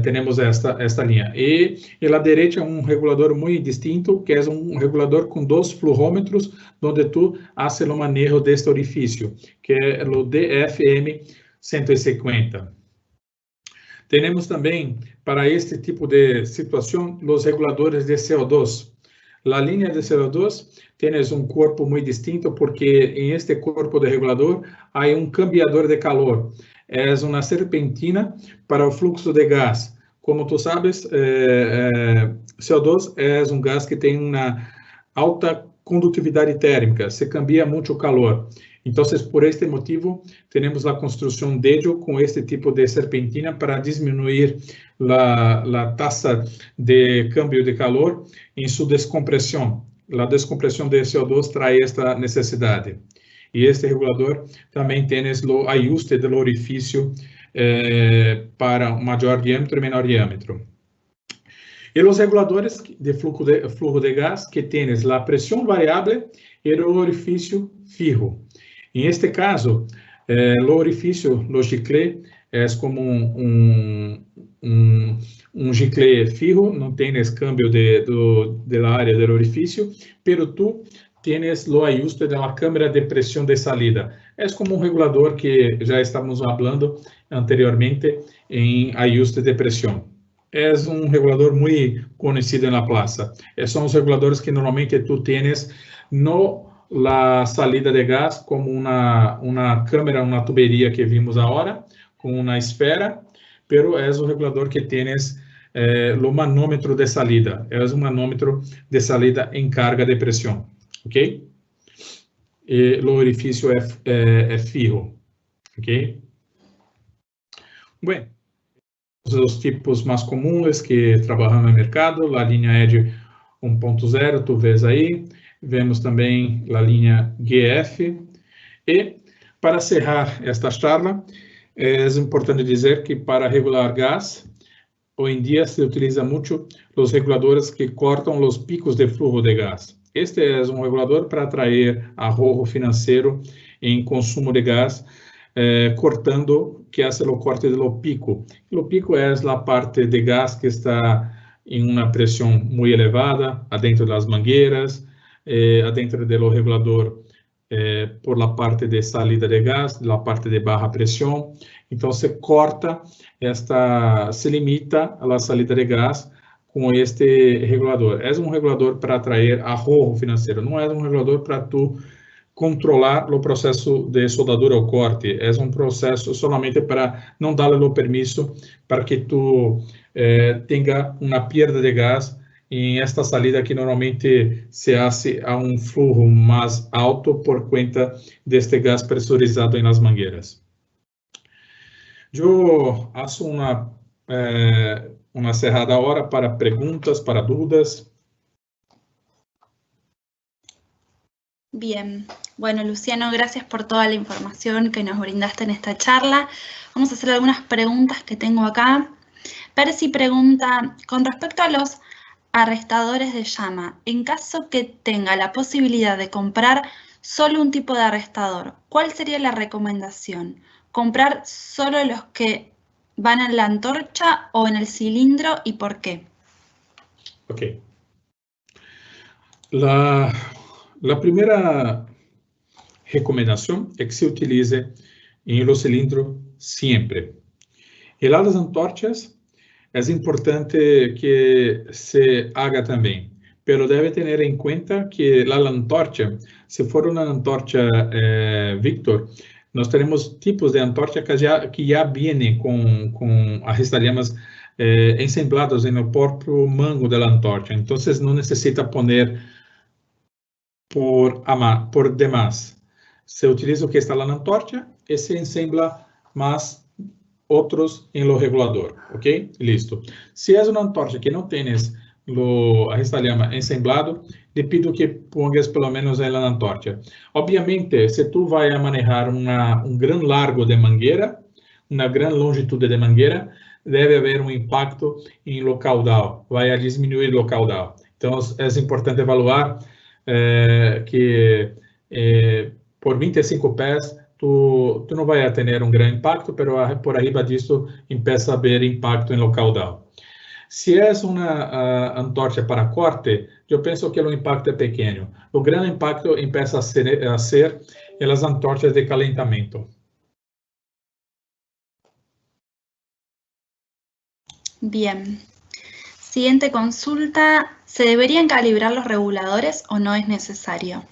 Temos esta linha. E à direita um regulador muito distinto, que é um regulador com 2 flujômetros, onde tu haces o manejo deste orifício, que é o DFM 150. Temos também, para este tipo de situação, os reguladores de CO2. A linha de CO2 tem um corpo muito distinto, porque em este corpo de regulador há um cambiador de calor. É uma serpentina para o fluxo de gás. Como tu sabes, CO2 é um gás que tem uma alta condutividade térmica, se cambia muito o calor. Então, por este motivo, temos a construção de ello com este tipo de serpentina para diminuir a taxa de câmbio de calor em sua descompressão. A descompressão de CO2 traz esta necessidade. E este regulador também tem o ajuste do orifício para maior diâmetro e menor diâmetro. E os reguladores de fluxo de gás que têm a pressão variável e o orifício fijo. Em este caso, o orifício, o gicle, é como um gicle fijo, não tem esse câmbio da área do orifício, pero tu tienes o ajuste da câmara de pressão de salida. É como um regulador que já estamos falando anteriormente em ajuste de pressão. É um regulador muito conhecido na praça. São os reguladores que normalmente tu tienes la salida de gás como uma câmera, uma tuberia que vimos agora, com uma esfera, pero é o regulador que tienes o manômetro de salida. É um manômetro de salida em carga de pressão. Ok? E o orifício é fijo. Ok? Bem, os tipos mais comuns que trabalham no mercado, a linha ED 1.0, tu vês aí. Vemos também a linha GF. E, para cerrar esta charla, é importante dizer que para regular gás, hoje em dia se utiliza muito os reguladores que cortam os picos de fluxo de gás. Este é um regulador para atrair ahorro financeiro em consumo de gás, cortando, que hace o corte do pico. O pico é a parte de gás que está em uma pressão muito elevada, adentro das mangueiras, adentro do regulador por la parte de salida de gás, la parte de baja pressão. Então, se corta, se limita a salida de gás com este regulador. É um regulador para atrair ahorro financeiro, não é um regulador para tu controlar o processo de soldadura ou corte. É um processo somente para não dar o permisso para que tu tenga una perda de gas en esta salida que normalmente se hace a un flujo más alto por cuenta de este gas presurizado en las mangueras. Yo hago una cerrada ahora para preguntas, para dudas. Bien, bueno, Luciano, gracias por toda la información que nos brindaste en esta charla. Vamos a hacer algunas preguntas que tengo acá. Percy pregunta, con respecto a los arrestadores de llama, en caso que tenga la posibilidad de comprar solo un tipo de arrestador, ¿cuál sería la recomendación? ¿Comprar solo los que van en la antorcha o en el cilindro y por qué? Ok. La primera recomendación es que se utilice en los cilindros siempre. En las antorchas es importante que se haga también, pero debe tener en cuenta que la antorcha, si fuera una antorcha Victor, nós tenemos tipos de antorcha que ya vienen con arrestallamas ensamblados en el propio mango de la antorcha. Entonces no necesita poner por demás. Se utiliza o que está lá na antorcha e se ensambla mais outros em lo regulador, ok? Listo. Se é uma antorcha que não tens a arrestallama ensamblado, te pido que pongas pelo menos ela na antorcha. Obviamente, se tu vai a manejar gran largo de mangueira, uma gran longitude de mangueira, deve haver impacto em lo caudal, vai a diminuir o caudal. Então, é importante evaluar que por 25 pés tu não vai ter grande impacto, mas por arriba disso empieza a haver impacto no caudal. Se é uma antorcha para corte, eu penso que o impacto é pequeno. O grande impacto empieza a ser as antorchas de calentamento. Bien. Siguiente consulta, ¿se deberían calibrar los reguladores o no es necesario?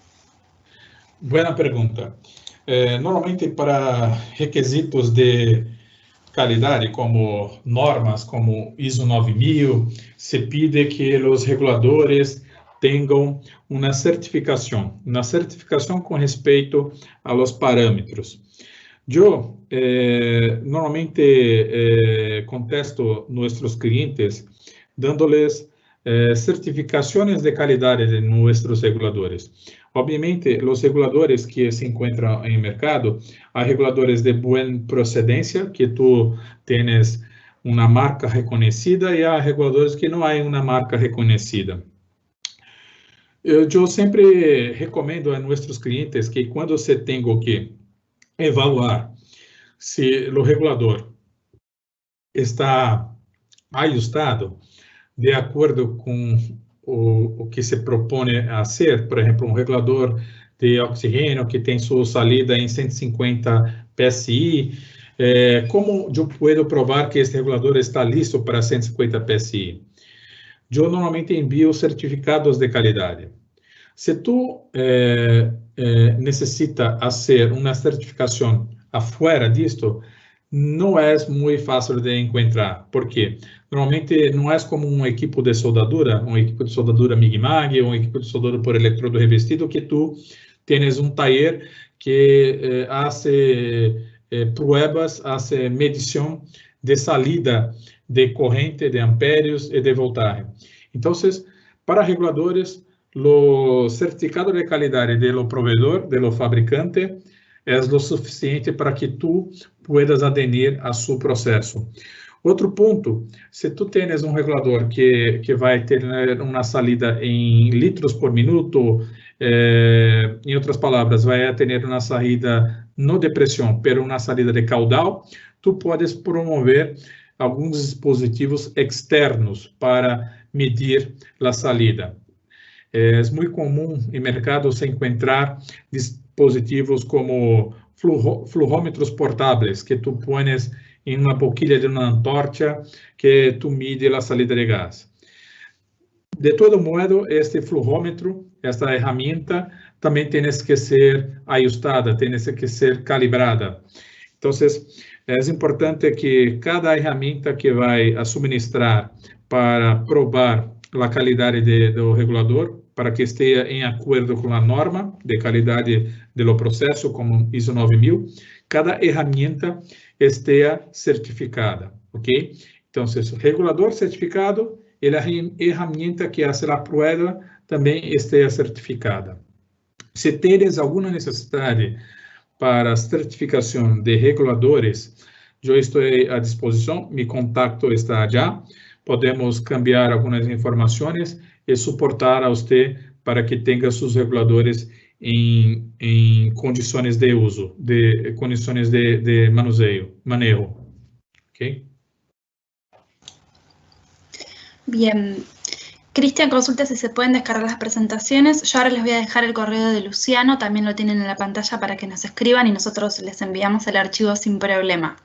Buena pregunta. Normalmente para requisitos de calidad, como normas, como ISO 9000, se pide que los reguladores tengan una certificación con respecto a los parámetros. Yo normalmente contesto nuestros clientes dándoles certificaciones de calidad de nuestros reguladores. Obviamente, los reguladores que se encuentran en el mercado, hay reguladores de buena procedencia, que tú tienes una marca reconocida, y hay reguladores que no hay una marca reconocida. Yo siempre recomiendo a nuestros clientes que cuando se tenga que evaluar si el regulador está ajustado de acordo com o que se propõe a ser, por exemplo, um regulador de oxigênio que tem sua salida em 150 PSI, como eu posso provar que esse regulador está listo para 150 PSI? Eu normalmente envio certificados de qualidade. Se tu necessita fazer uma certificação afuera disto, não é muito fácil de encontrar. Por quê? Normalmente não é como um equipo de soldadura MIG-MAG, ou um equipo de soldadura por eletrodo revestido, que tu tens um taller que hace pruebas, hace medição de salida de corrente, de ampérios e de voltagem. Então, para reguladores, o certificado de qualidade do provedor, do fabricante, é o suficiente para que tu puedas aderir a seu processo. Outro ponto, se tu tens um regulador que vai ter uma salida em litros por minuto, em outras palavras, vai ter uma saída não de pressão, mas uma saída de caudal, tu podes promover alguns dispositivos externos para medir a salida. É muito comum no mercado se encontrar dispositivos como fluômetros portáveis, que tu pones em uma boquilha de uma antorcha que tu mide a salida de gás. De todo modo, este fluômetro, esta ferramenta, também tem que ser ajustada, tem que ser calibrada. Então, é importante que cada ferramenta que vai a suministrar para provar a qualidade do regulador, para que esteja em acordo com a norma de qualidade do processo, como ISO 9000, cada ferramenta esteja certificada, ok? Então, o regulador certificado e a ferramenta que faz a prova também esteja certificada. Se teres alguma necessidade para a certificação de reguladores, eu estou à disposição, meu contato está já, podemos cambiar algumas informações e suportar a você para que tenha seus reguladores em condições de uso, de condições de manejo, ¿ok? Bien. Cristian consulta si se pueden descargar las presentaciones. Yo ahora les voy a dejar el correo de Luciano, también lo tienen en la pantalla para que nos escriban y nosotros les enviamos el archivo sin problema.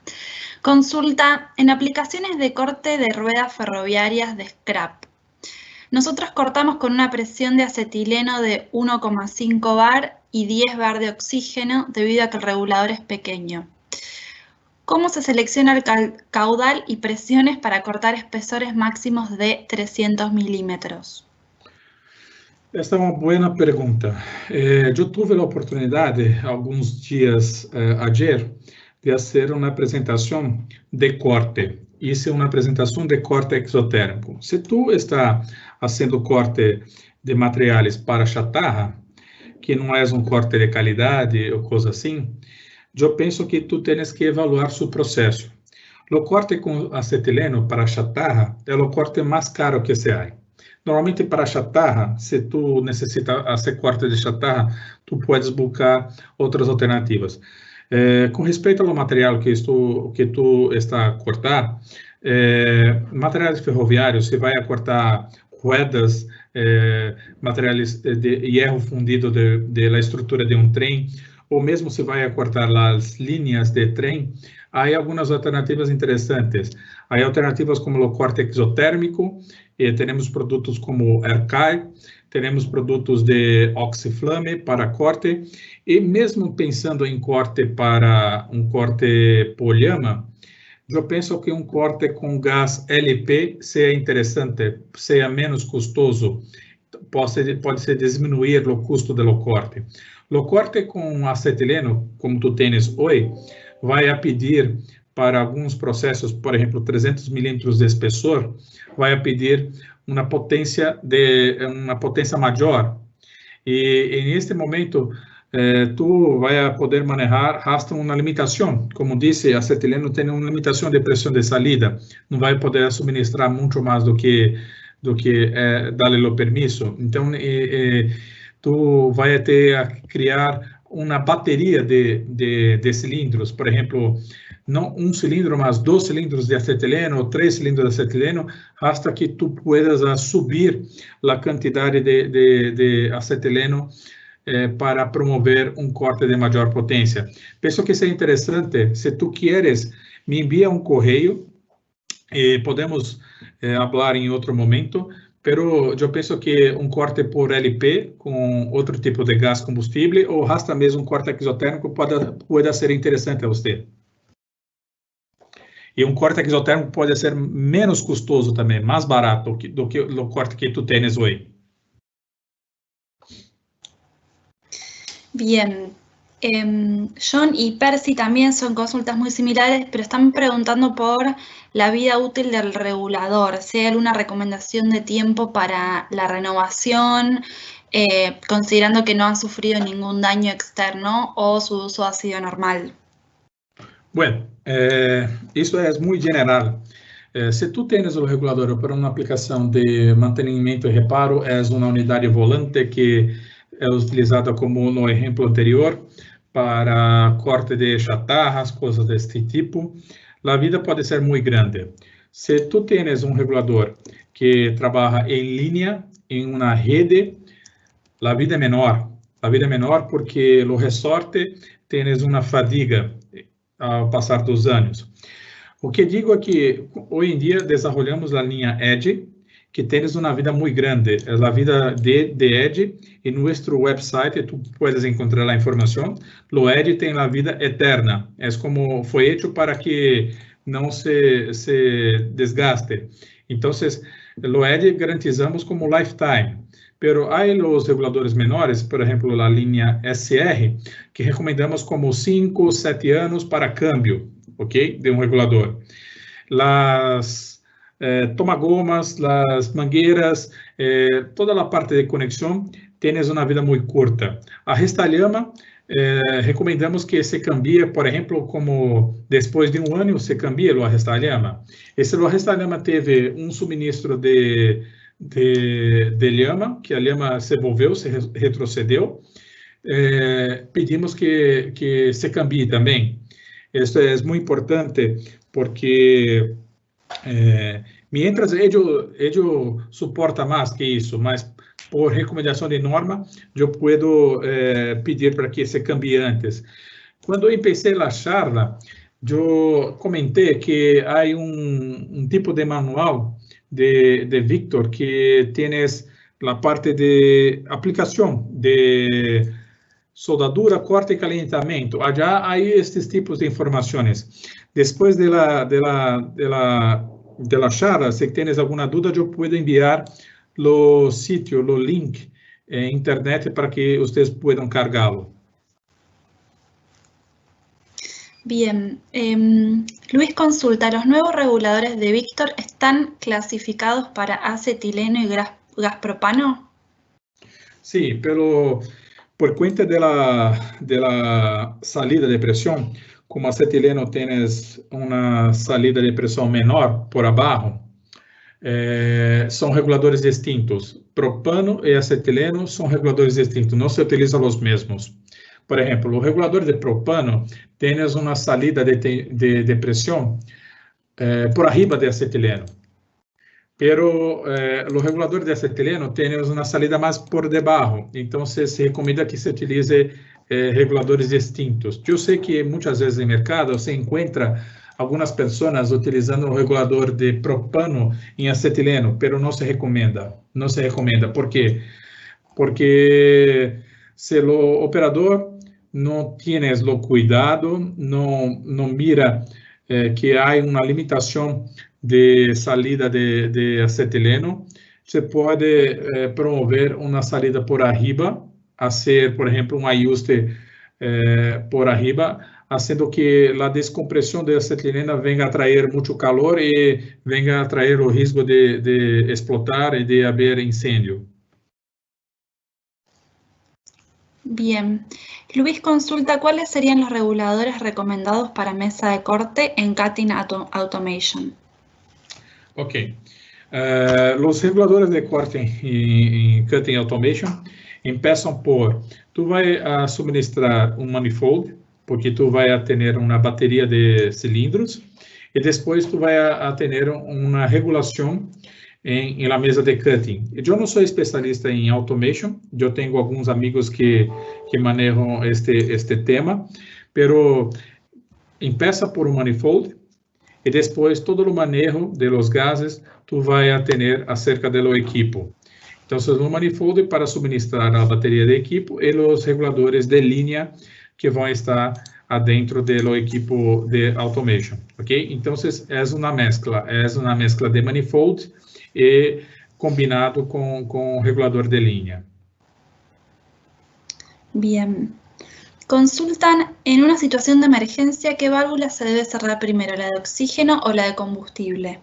Consulta, en aplicaciones de corte de ruedas ferroviarias de scrap, nosotros cortamos con una presión de acetileno de 1,5 bar y 10 bar de oxígeno debido a que el regulador es pequeño. ¿Cómo se selecciona el caudal y presiones para cortar espesores máximos de 300 milímetros? Esta é uma boa pergunta. Eu tive a oportunidade, alguns dias ayer, de fazer uma apresentação de corte. Isso é uma apresentação de corte exotérmico. Se tu está fazendo corte de materiais para chatarra, que não é um corte de qualidade ou coisa assim, eu penso que tu tens que evaluar seu processo. O corte com acetileno para chatarra é o corte mais caro que se há. Normalmente para chatarra, se tu necessita fazer corte de chatarra, tu podes buscar outras alternativas. Com respeito ao material que tu está a cortar, materiais ferroviários, você vai a cortar rodas, materiais de hierro fundido da estrutura de um trem, ou mesmo se vai a cortar as linhas de trem, há algumas alternativas interessantes. Há alternativas como o corte exotérmico, e temos produtos como Aircare, temos produtos de oxiflame para corte, e mesmo pensando em corte para um corte poliama, eu penso que um corte com gás LP seja interessante, seja menos custoso, pode-se diminuir o custo do corte. O corte com acetileno, como tu tens hoje, vai a pedir para alguns processos, por exemplo, 300 milímetros de espessor, vai a pedir uma potência maior. E neste momento, tu vai a poder manejar hasta uma limitação. Como disse, acetileno tem uma limitação de pressão de salida, não vai poder suministrar muito mais do que dar-lhe o permisso. Então, tu vai ter a criar uma bateria de cilindros, por exemplo, não um cilindro, mas 2 cilindros de acetileno, ou 3 cilindros de acetileno, hasta que tu puedas subir a quantidade de acetileno para promover um corte de maior potência. Penso que isso é interessante. Se tu queres, me envia um correio e podemos falar em outro momento, pero eu penso que um corte por LP com outro tipo de gás combustível ou hasta mesmo um corte exotérmico pode ser interessante a você. E um corte exotérmico pode ser menos custoso também, mais barato do que o corte que tu tens hoje. Bien. John y Percy también son consultas muy similares, pero están preguntando por la vida útil del regulador, si hay alguna recomendación de tiempo para la renovación, considerando que no han sufrido ningún daño externo o su uso ha sido normal. Bueno, isso é muito general. Se tu tens o regulador para uma aplicação de mantenimento e reparo, é uma unidade volante que é utilizada como no exemplo anterior, para corte de chatarras, coisas deste tipo. A vida pode ser muito grande. Se tu tens um regulador que trabalha em linha, em uma rede, a vida é menor. A vida é menor porque o ressorte tens uma fadiga ao passar dos anos. O que digo é que hoje em dia desenvolvemos a linha Edge que tienes una vida muy grande, es la vida de Edge. En nuestro website tú puedes encontrar la información. Lo Edge tiene la vida eterna, es como fue hecho para que no se desgaste. Entonces, lo Edge garantizamos como lifetime. Pero hay los reguladores menores, por ejemplo, la línea SR, que recomendamos como 5 o 7 años para cambio, ¿ok? De un regulador. Las tomagomas, las mangueiras, toda la parte de conexión, tienes una vida muy corta. A resta-llama, recomendamos que se cambie, por ejemplo, como después de un año se cambie lo resta-llama. Esse lo resta-llama teve un suministro de llama, que a llama se volveu, se retrocedeu. Pedimos que se cambie também. Isso é muito importante, porque mientras ello suporta más que eso, mas por recomendación de norma, yo puedo pedir para que se cambie antes. Cuando empecé la charla, yo comenté que hay un tipo de manual de Victor que tienes la parte de aplicación de soldadura, corte y calentamiento. Allá hay estos tipos de informaciones. Después de la charla, si tienes alguna duda, yo puedo enviar los sitios, los links en internet para que ustedes puedan cargarlo. Bien. Luis consulta, ¿los nuevos reguladores de Victor están clasificados para acetileno y gas propano? Sí, pero por cuenta de la salida de presión, como acetileno tienes una salida de presión menor por abajo, son reguladores distintos. Propano y acetileno son reguladores distintos, no se utilizan los mismos. Por ejemplo, los reguladores de propano tienes una salida de presión por arriba de acetileno. Pero los reguladores de acetileno tienen una salida más por debajo, entonces se recomienda que se utilice reguladores distintos. Yo sé que muchas veces en el mercado se encuentra algunas personas utilizando un regulador de propano en acetileno, pero no se recomienda. No se recomienda. ¿Por qué? Porque si el operador no tiene lo cuidado, no mira que hay una limitación de salida de acetileno, se puede promover una salida por arriba, hacer, por ejemplo, un ajuste por arriba, haciendo que la descompresión de acetilena venga a traer mucho calor y venga a traer el riesgo de explotar y de haber incendio. Bien. Luis consulta, ¿cuáles serían los reguladores recomendados para mesa de corte en Cutting Automation? Ok. Los reguladores de corte en Cutting Automation empiezan por, tú vas a suministrar un manifold, porque tú vas a tener una batería de cilindros, y después tú vas a tener una regulación en la mesa de cutting. Yo no soy especialista en automation, yo tengo algunos amigos que manejan este tema, pero empieza por un manifold, y después todo el manejo de los gases tú vas a tener acerca del equipo. Entonces, un manifold para suministrar a la batería de equipo y los reguladores de línea que van a estar adentro del equipo de automation, ¿ok? Entonces, es una mezcla de manifold y combinado con regulador de línea. Bien. Consultan, en una situación de emergencia, ¿qué válvula se debe cerrar primero, la de oxígeno o la de combustible?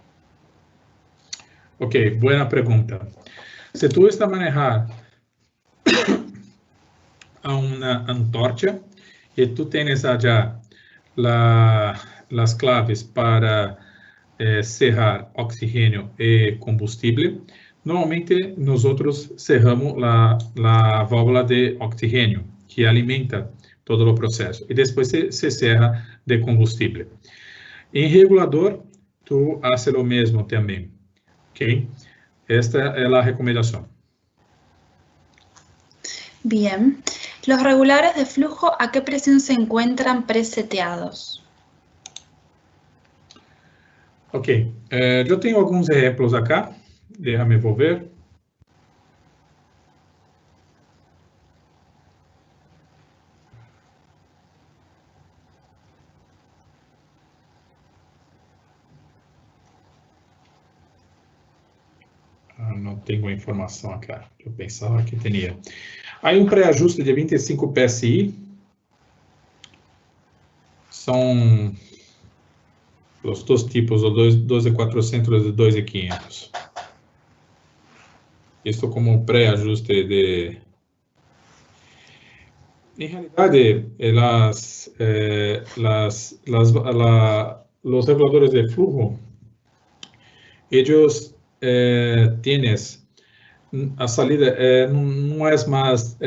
Ok, buena pregunta. Si tú estás manejando a una antorcha y tú tienes allá las claves para cerrar oxígeno y combustible, normalmente nosotros cerramos la válvula de oxígeno que alimenta todo el proceso y después se cierra de combustible. En regulador, tú haces lo mismo también. ¿Okay? Esta es la recomendación. Bien. ¿Los reguladores de flujo a qué presión se encuentran preseteados? Ok. Yo tengo algunos ejemplos acá. Déjame volver. Não tenho a informação aqui. Eu pensava que tinha. Aí um pré-ajuste de 25 PSI. São os dois tipos, o 12.400 e 2.500. Isso como pré-ajuste de... Em realidade, los reguladores de flujo, ellos tienes a salida não é mais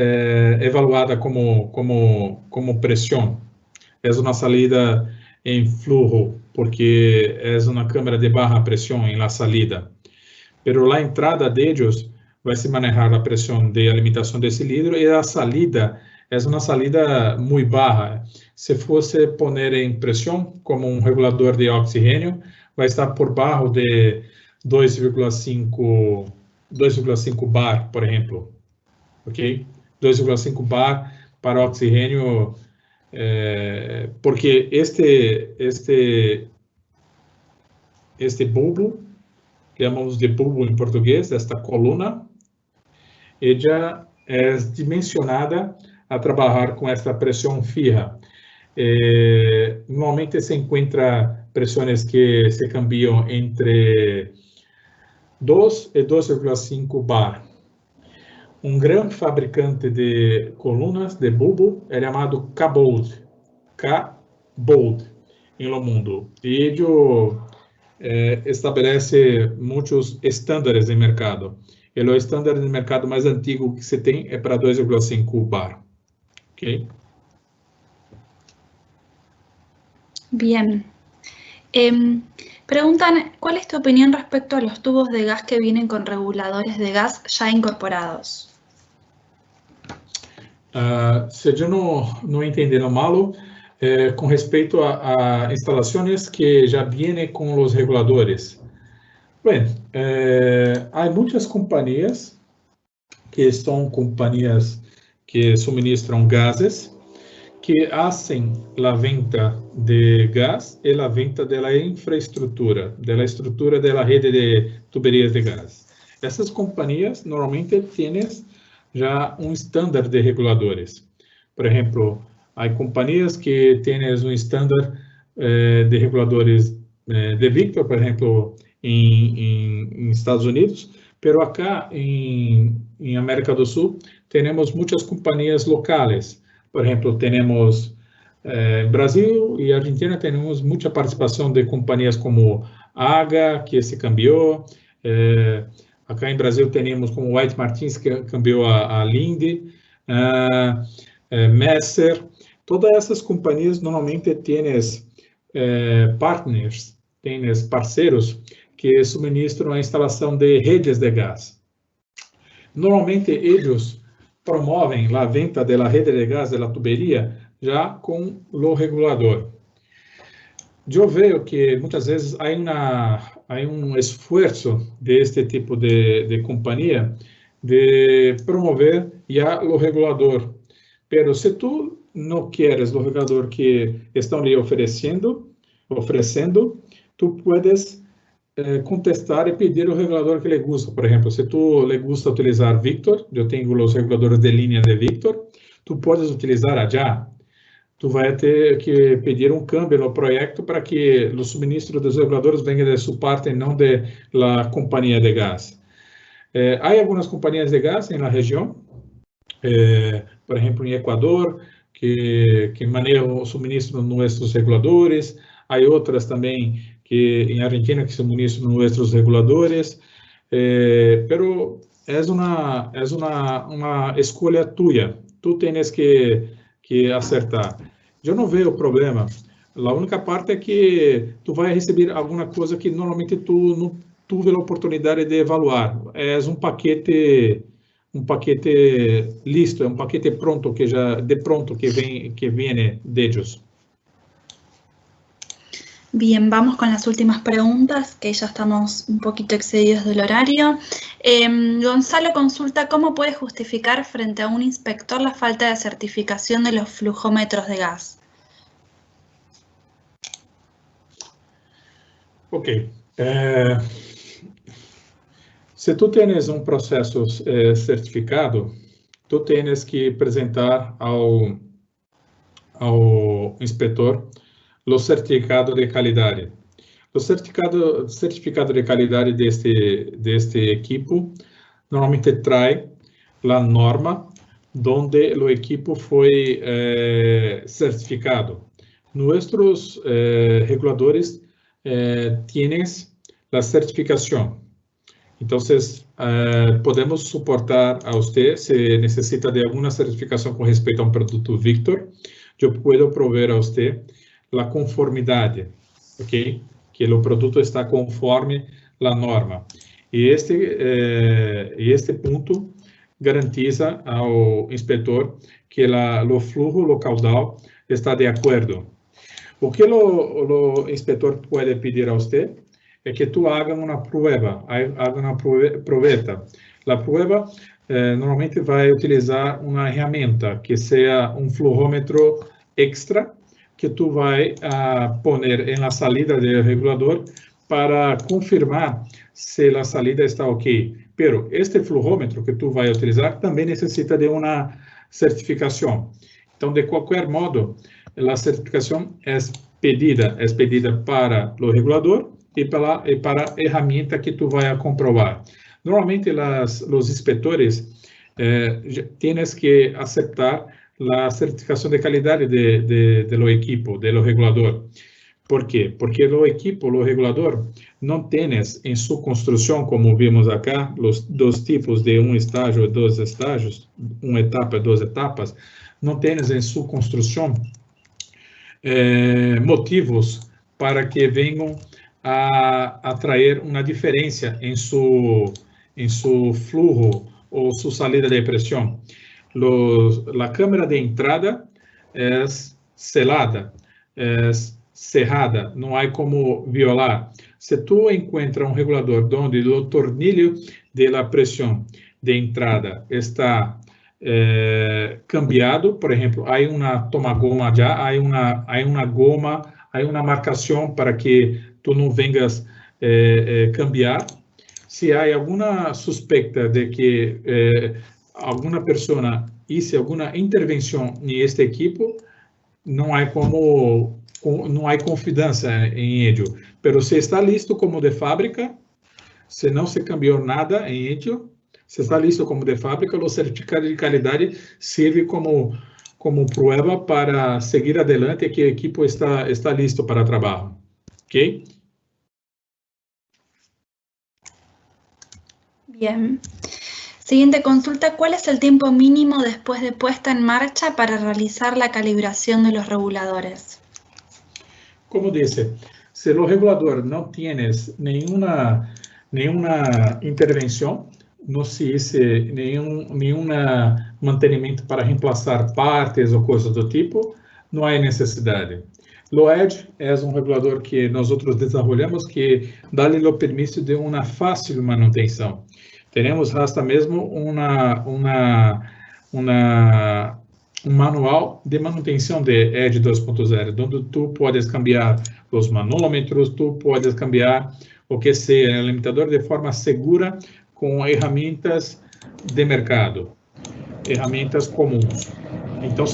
evaluada como pressão, é uma salida em flujo, porque é uma câmara de baja pressão em la salida. Pero la entrada de ellos vai se manejar a pressão de alimentação de cilindro e a salida é uma salida muito baixa. Se fosse poner em pressão como um regulador de oxigênio, vai estar por baixo de 2,5 bar, por exemplo, ok? 2,5 bar para oxigênio, porque este bulbo, que chamamos de bulbo em português, esta coluna, ela é dimensionada a trabalhar com esta pressão fija. Normalmente se encontra pressões que se cambiam entre 2 e 2,5 bar. Um grande fabricante de colunas de bulbo é chamado Cabold, no mundo. E ele estabelece muitos estándares de mercado. E o estánдар de mercado mais antigo que se tem é para 2,5 bar. ¿Okay? Bien. Preguntan, ¿cuál es tu opinión respecto a los tubos de gas que vienen con reguladores de gas ya incorporados? Se eu não entenderam mal, com respeito a instalações que já vêm com os reguladores. Bem, há muitas companhias que são companhias que suministram gases, que fazem a venda de gás e a venda da infraestrutura, da estrutura da rede de tuberias de gás. Essas companhias normalmente têm já um estándar de reguladores. Por exemplo, há companhias que têm um estándar de reguladores de Victor, por exemplo, em Estados Unidos, pero acá em América do Sul temos muitas companhias locais. Por exemplo, temos Brasil e Argentina, temos muita participação de companhias como AGA, que se cambiou. Acá em Brasil temos como White Martins, que cambiou a Linde, Messer. Todas essas companhias normalmente têm partners, têm parceiros que suministram a instalação de redes de gás. Normalmente, eles promovem a venda da rede de gás, da tuberia, já com o regulador. Eu vejo que muitas vezes há esforço deste tipo de companhia de promover já o regulador. Pero se tu não queres o regulador que estão lhe oferecendo, tu puedes contestar e pedir o regulador que lhe gusta. Por exemplo, se tu lhe gusta utilizar Victor, eu tenho os reguladores de linha de Victor, tu podes utilizar allá. Tu vai ter que pedir um câmbio no projeto para que o suministro dos reguladores venha de sua parte e não da companhia de gás. Há algumas companhias de gás na região, por exemplo, em Equador, que manejam o suministro de nossos reguladores. Há outras também que em Argentina que suministram nossos reguladores. Pero é uma escolha tua. Tu tens que acertar. Eu não vejo problema. A única parte é que tu vai receber alguma coisa que normalmente tu não tive a oportunidade de evaluar. É um paquete listo, é um paquete pronto que vem deles. Bien, vamos con las últimas preguntas, que ya estamos un poquito excedidos del horario. Gonzalo consulta cómo puede justificar frente a un inspector la falta de certificación de los flujómetros de gas. Ok. Se tu tens um processo certificado, tu tens que apresentar ao inspetor o certificado de qualidade. O certificado de qualidade deste equipo normalmente traz a norma donde o equipo foi certificado. Nossos reguladores tienes a certificação. Então, podemos suportar a você, se necessita de alguma certificação com respeito a um produto Victor, eu posso prover a você a conformidade, ok? Que o produto está conforme a norma. E este ponto garantiza ao inspetor que o fluxo, o caudal, está de acordo. O que o inspetor pode pedir a você é que tu haga uma prueba, haga uma proveta. A prueba normalmente vai utilizar uma ferramenta que seja um fluxômetro extra que tu vai poner em la salida do regulador para confirmar se a salida está ok. Pero este fluxômetro que tu vai utilizar também necessita de uma certificação. Então, de qualquer modo, a certificação é pedida para o regulador e para a ferramenta que tu vai comprovar. Normalmente, os inspetores tienes que aceitar a certificação de qualidade do equipo, do regulador. Por quê? Porque o equipo, o regulador, não tienes em sua construção, como vimos acá, os dois tipos de estágio e dois estágios, uma etapa e duas etapas, não tienes em sua construção motivos para que venham a trazer uma diferença em seu fluxo ou sua salida de pressão. A câmara de entrada é selada, é cerrada, não há como violar. Se tu encontra um regulador onde o tornilho de la pressão de entrada está cambiado, por exemplo, há uma toma-goma já, há uma goma, há uma marcação para que tu não vengas cambiar. Se há alguma suspeita de que alguma pessoa hizo alguma intervenção neste equipo, não há confiança em ello. Pero se está listo como de fábrica, se não se cambiou nada em ello, se está listo como de fábrica, o certificado de qualidade serve como prueba para seguir adelante que o equipo está listo para trabalho. ¿Ok? Bien. Siguiente consulta, ¿cuál es el tiempo mínimo después de puesta en marcha para realizar la calibración de los reguladores? Como disse, se o regulador não tiene nenhuma intervenção, não se hizo nenhum mantenimento para reemplaçar partes ou coisas do tipo, não há necessidade. O EDGE é regulador que nós desenvolvemos que dá-lhe o permisso de uma fácil manutenção. Temos hasta mesmo um manual de manutenção de EDGE 2.0, onde tu podes cambiar os manômetros, tu podes cambiar o que seja limitador de forma segura com ferramentas de mercado, ferramentas comuns. Então,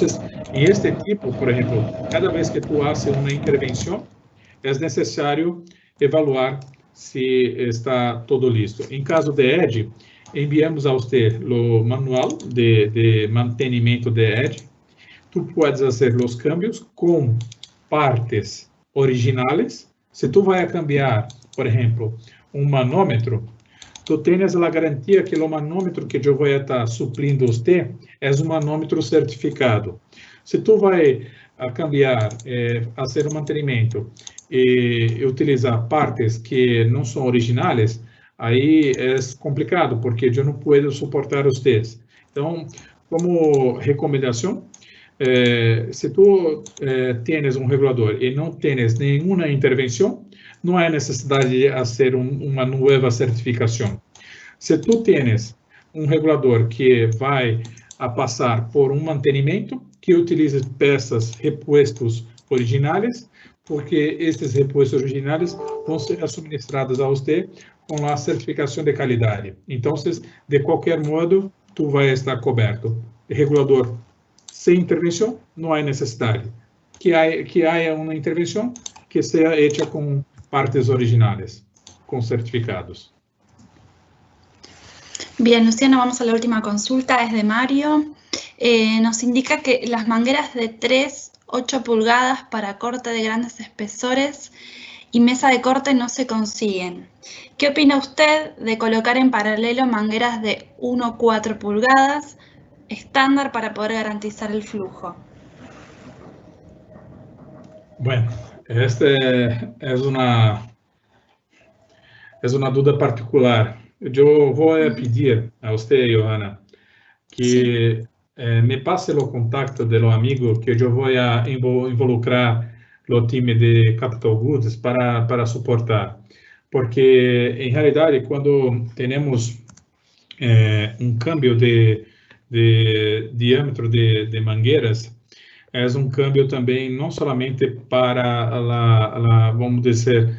em este tipo, por exemplo, cada vez que tu haces uma intervenção, é necessário evaluar se está todo listo. Em caso de EDGE, enviamos a você o manual de mantenimento de EDGE. Tu podes fazer os câmbios com partes originais. Se tu vai cambiar, por exemplo, um manômetro, tu tens a garantia que o manômetro que eu vou estar suprindo você é um manômetro certificado. Se tu vai cambiar, fazer um mantenimento e utilizar partes que não são originais, aí é complicado, porque eu não posso suportar os testes. Então, como recomendação, se tú tienes un regulador y no tienes ninguna intervención, no hay necesidad de hacer una nueva certificación. Se tú tienes un regulador que va a pasar por un mantenimiento, que utilice peças, repuestos originales, porque estes repuestos originales vão ser suministrados a você com a certificação de qualidade. Então, de qualquer modo, tu vai estar coberto. Regulador sem intervenção, não há necessidade. Que haja uma intervenção que seja feita com partes originales, con certificados. Bien, Luciano, vamos a la última consulta, es de Mario. Nos indica que las mangueras de 3, 8 pulgadas para corte de grandes espesores y mesa de corte no se consiguen. ¿Qué opina usted de colocar en paralelo mangueras de 1, 4 pulgadas estándar para poder garantizar el flujo? Bueno, esta é uma dúvida particular. Eu vou pedir a você, Johanna, que me passe o contato do amigo que eu vou involucrar o time de Capital Goods para suportar. Porque, em realidade, quando temos câmbio de diâmetro de mangueiras, é câmbio também não somente para vamos dizer,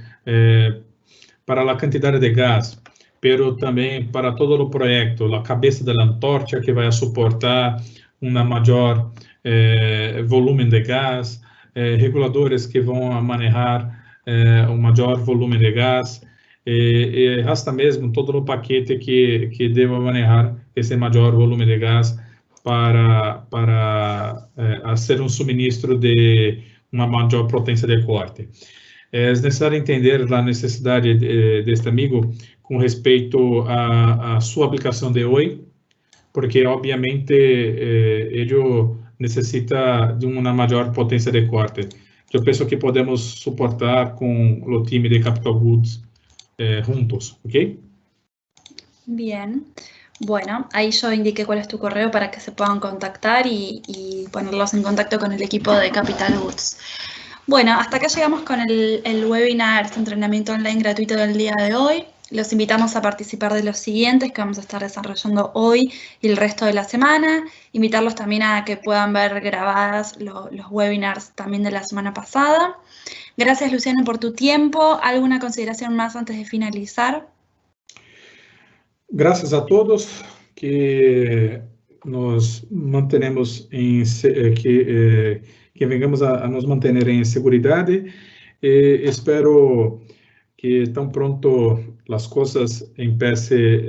para a quantidade de gás, pero também para todo o projeto, a cabeça da antorcha que vai suportar maior volume de gás, reguladores que vão manejar maior volume de gás, e hasta mesmo todo o paquete que deva manejar esse maior volume de gás para fazer suministro de uma maior potência de corte. É necessário entender a necessidade deste amigo com respeito à sua aplicação de hoje, porque, obviamente, ele necessita de uma maior potência de corte. Eu penso que podemos suportar com o time de Capital Goods juntos, ¿ok? Bien. Bueno, ahí yo indiqué cuál es tu correo para que se puedan contactar y ponerlos en contacto con el equipo de Capital Goods. Bueno, hasta acá llegamos con el webinar de entrenamiento online gratuito del día de hoy. Los invitamos a participar de los siguientes que vamos a estar desarrollando hoy y el resto de la semana. Invitarlos también a que puedan ver grabadas los webinars también de la semana pasada. Gracias, Luciano, por tu tiempo. ¿Alguna consideración más antes de finalizar? Gracias a todos que nos mantenemos que vengamos a nos manter em segurança. Espero que tão pronto as coisas empecem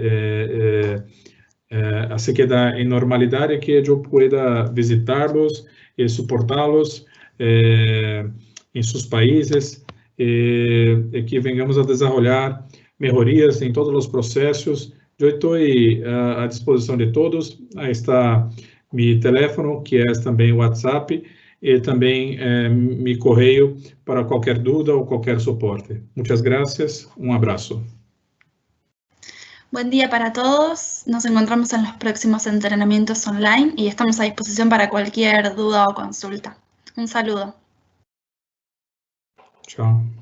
a se quedar em normalidade, que eu pueda visitá-los e suportá-los em seus países, e que vengamos a desenvolver melhorias em todos os processos. Eu estou à disposição de todos. Aí está meu telefone, que é também o WhatsApp, e também meu correio para qualquer dúvida ou qualquer suporte. Muitas gracias, abraço. Buen día para todos. Nos encontramos en los próximos entrenamientos online y estamos a disposición para cualquier duda o consulta. Un saludo. Chao.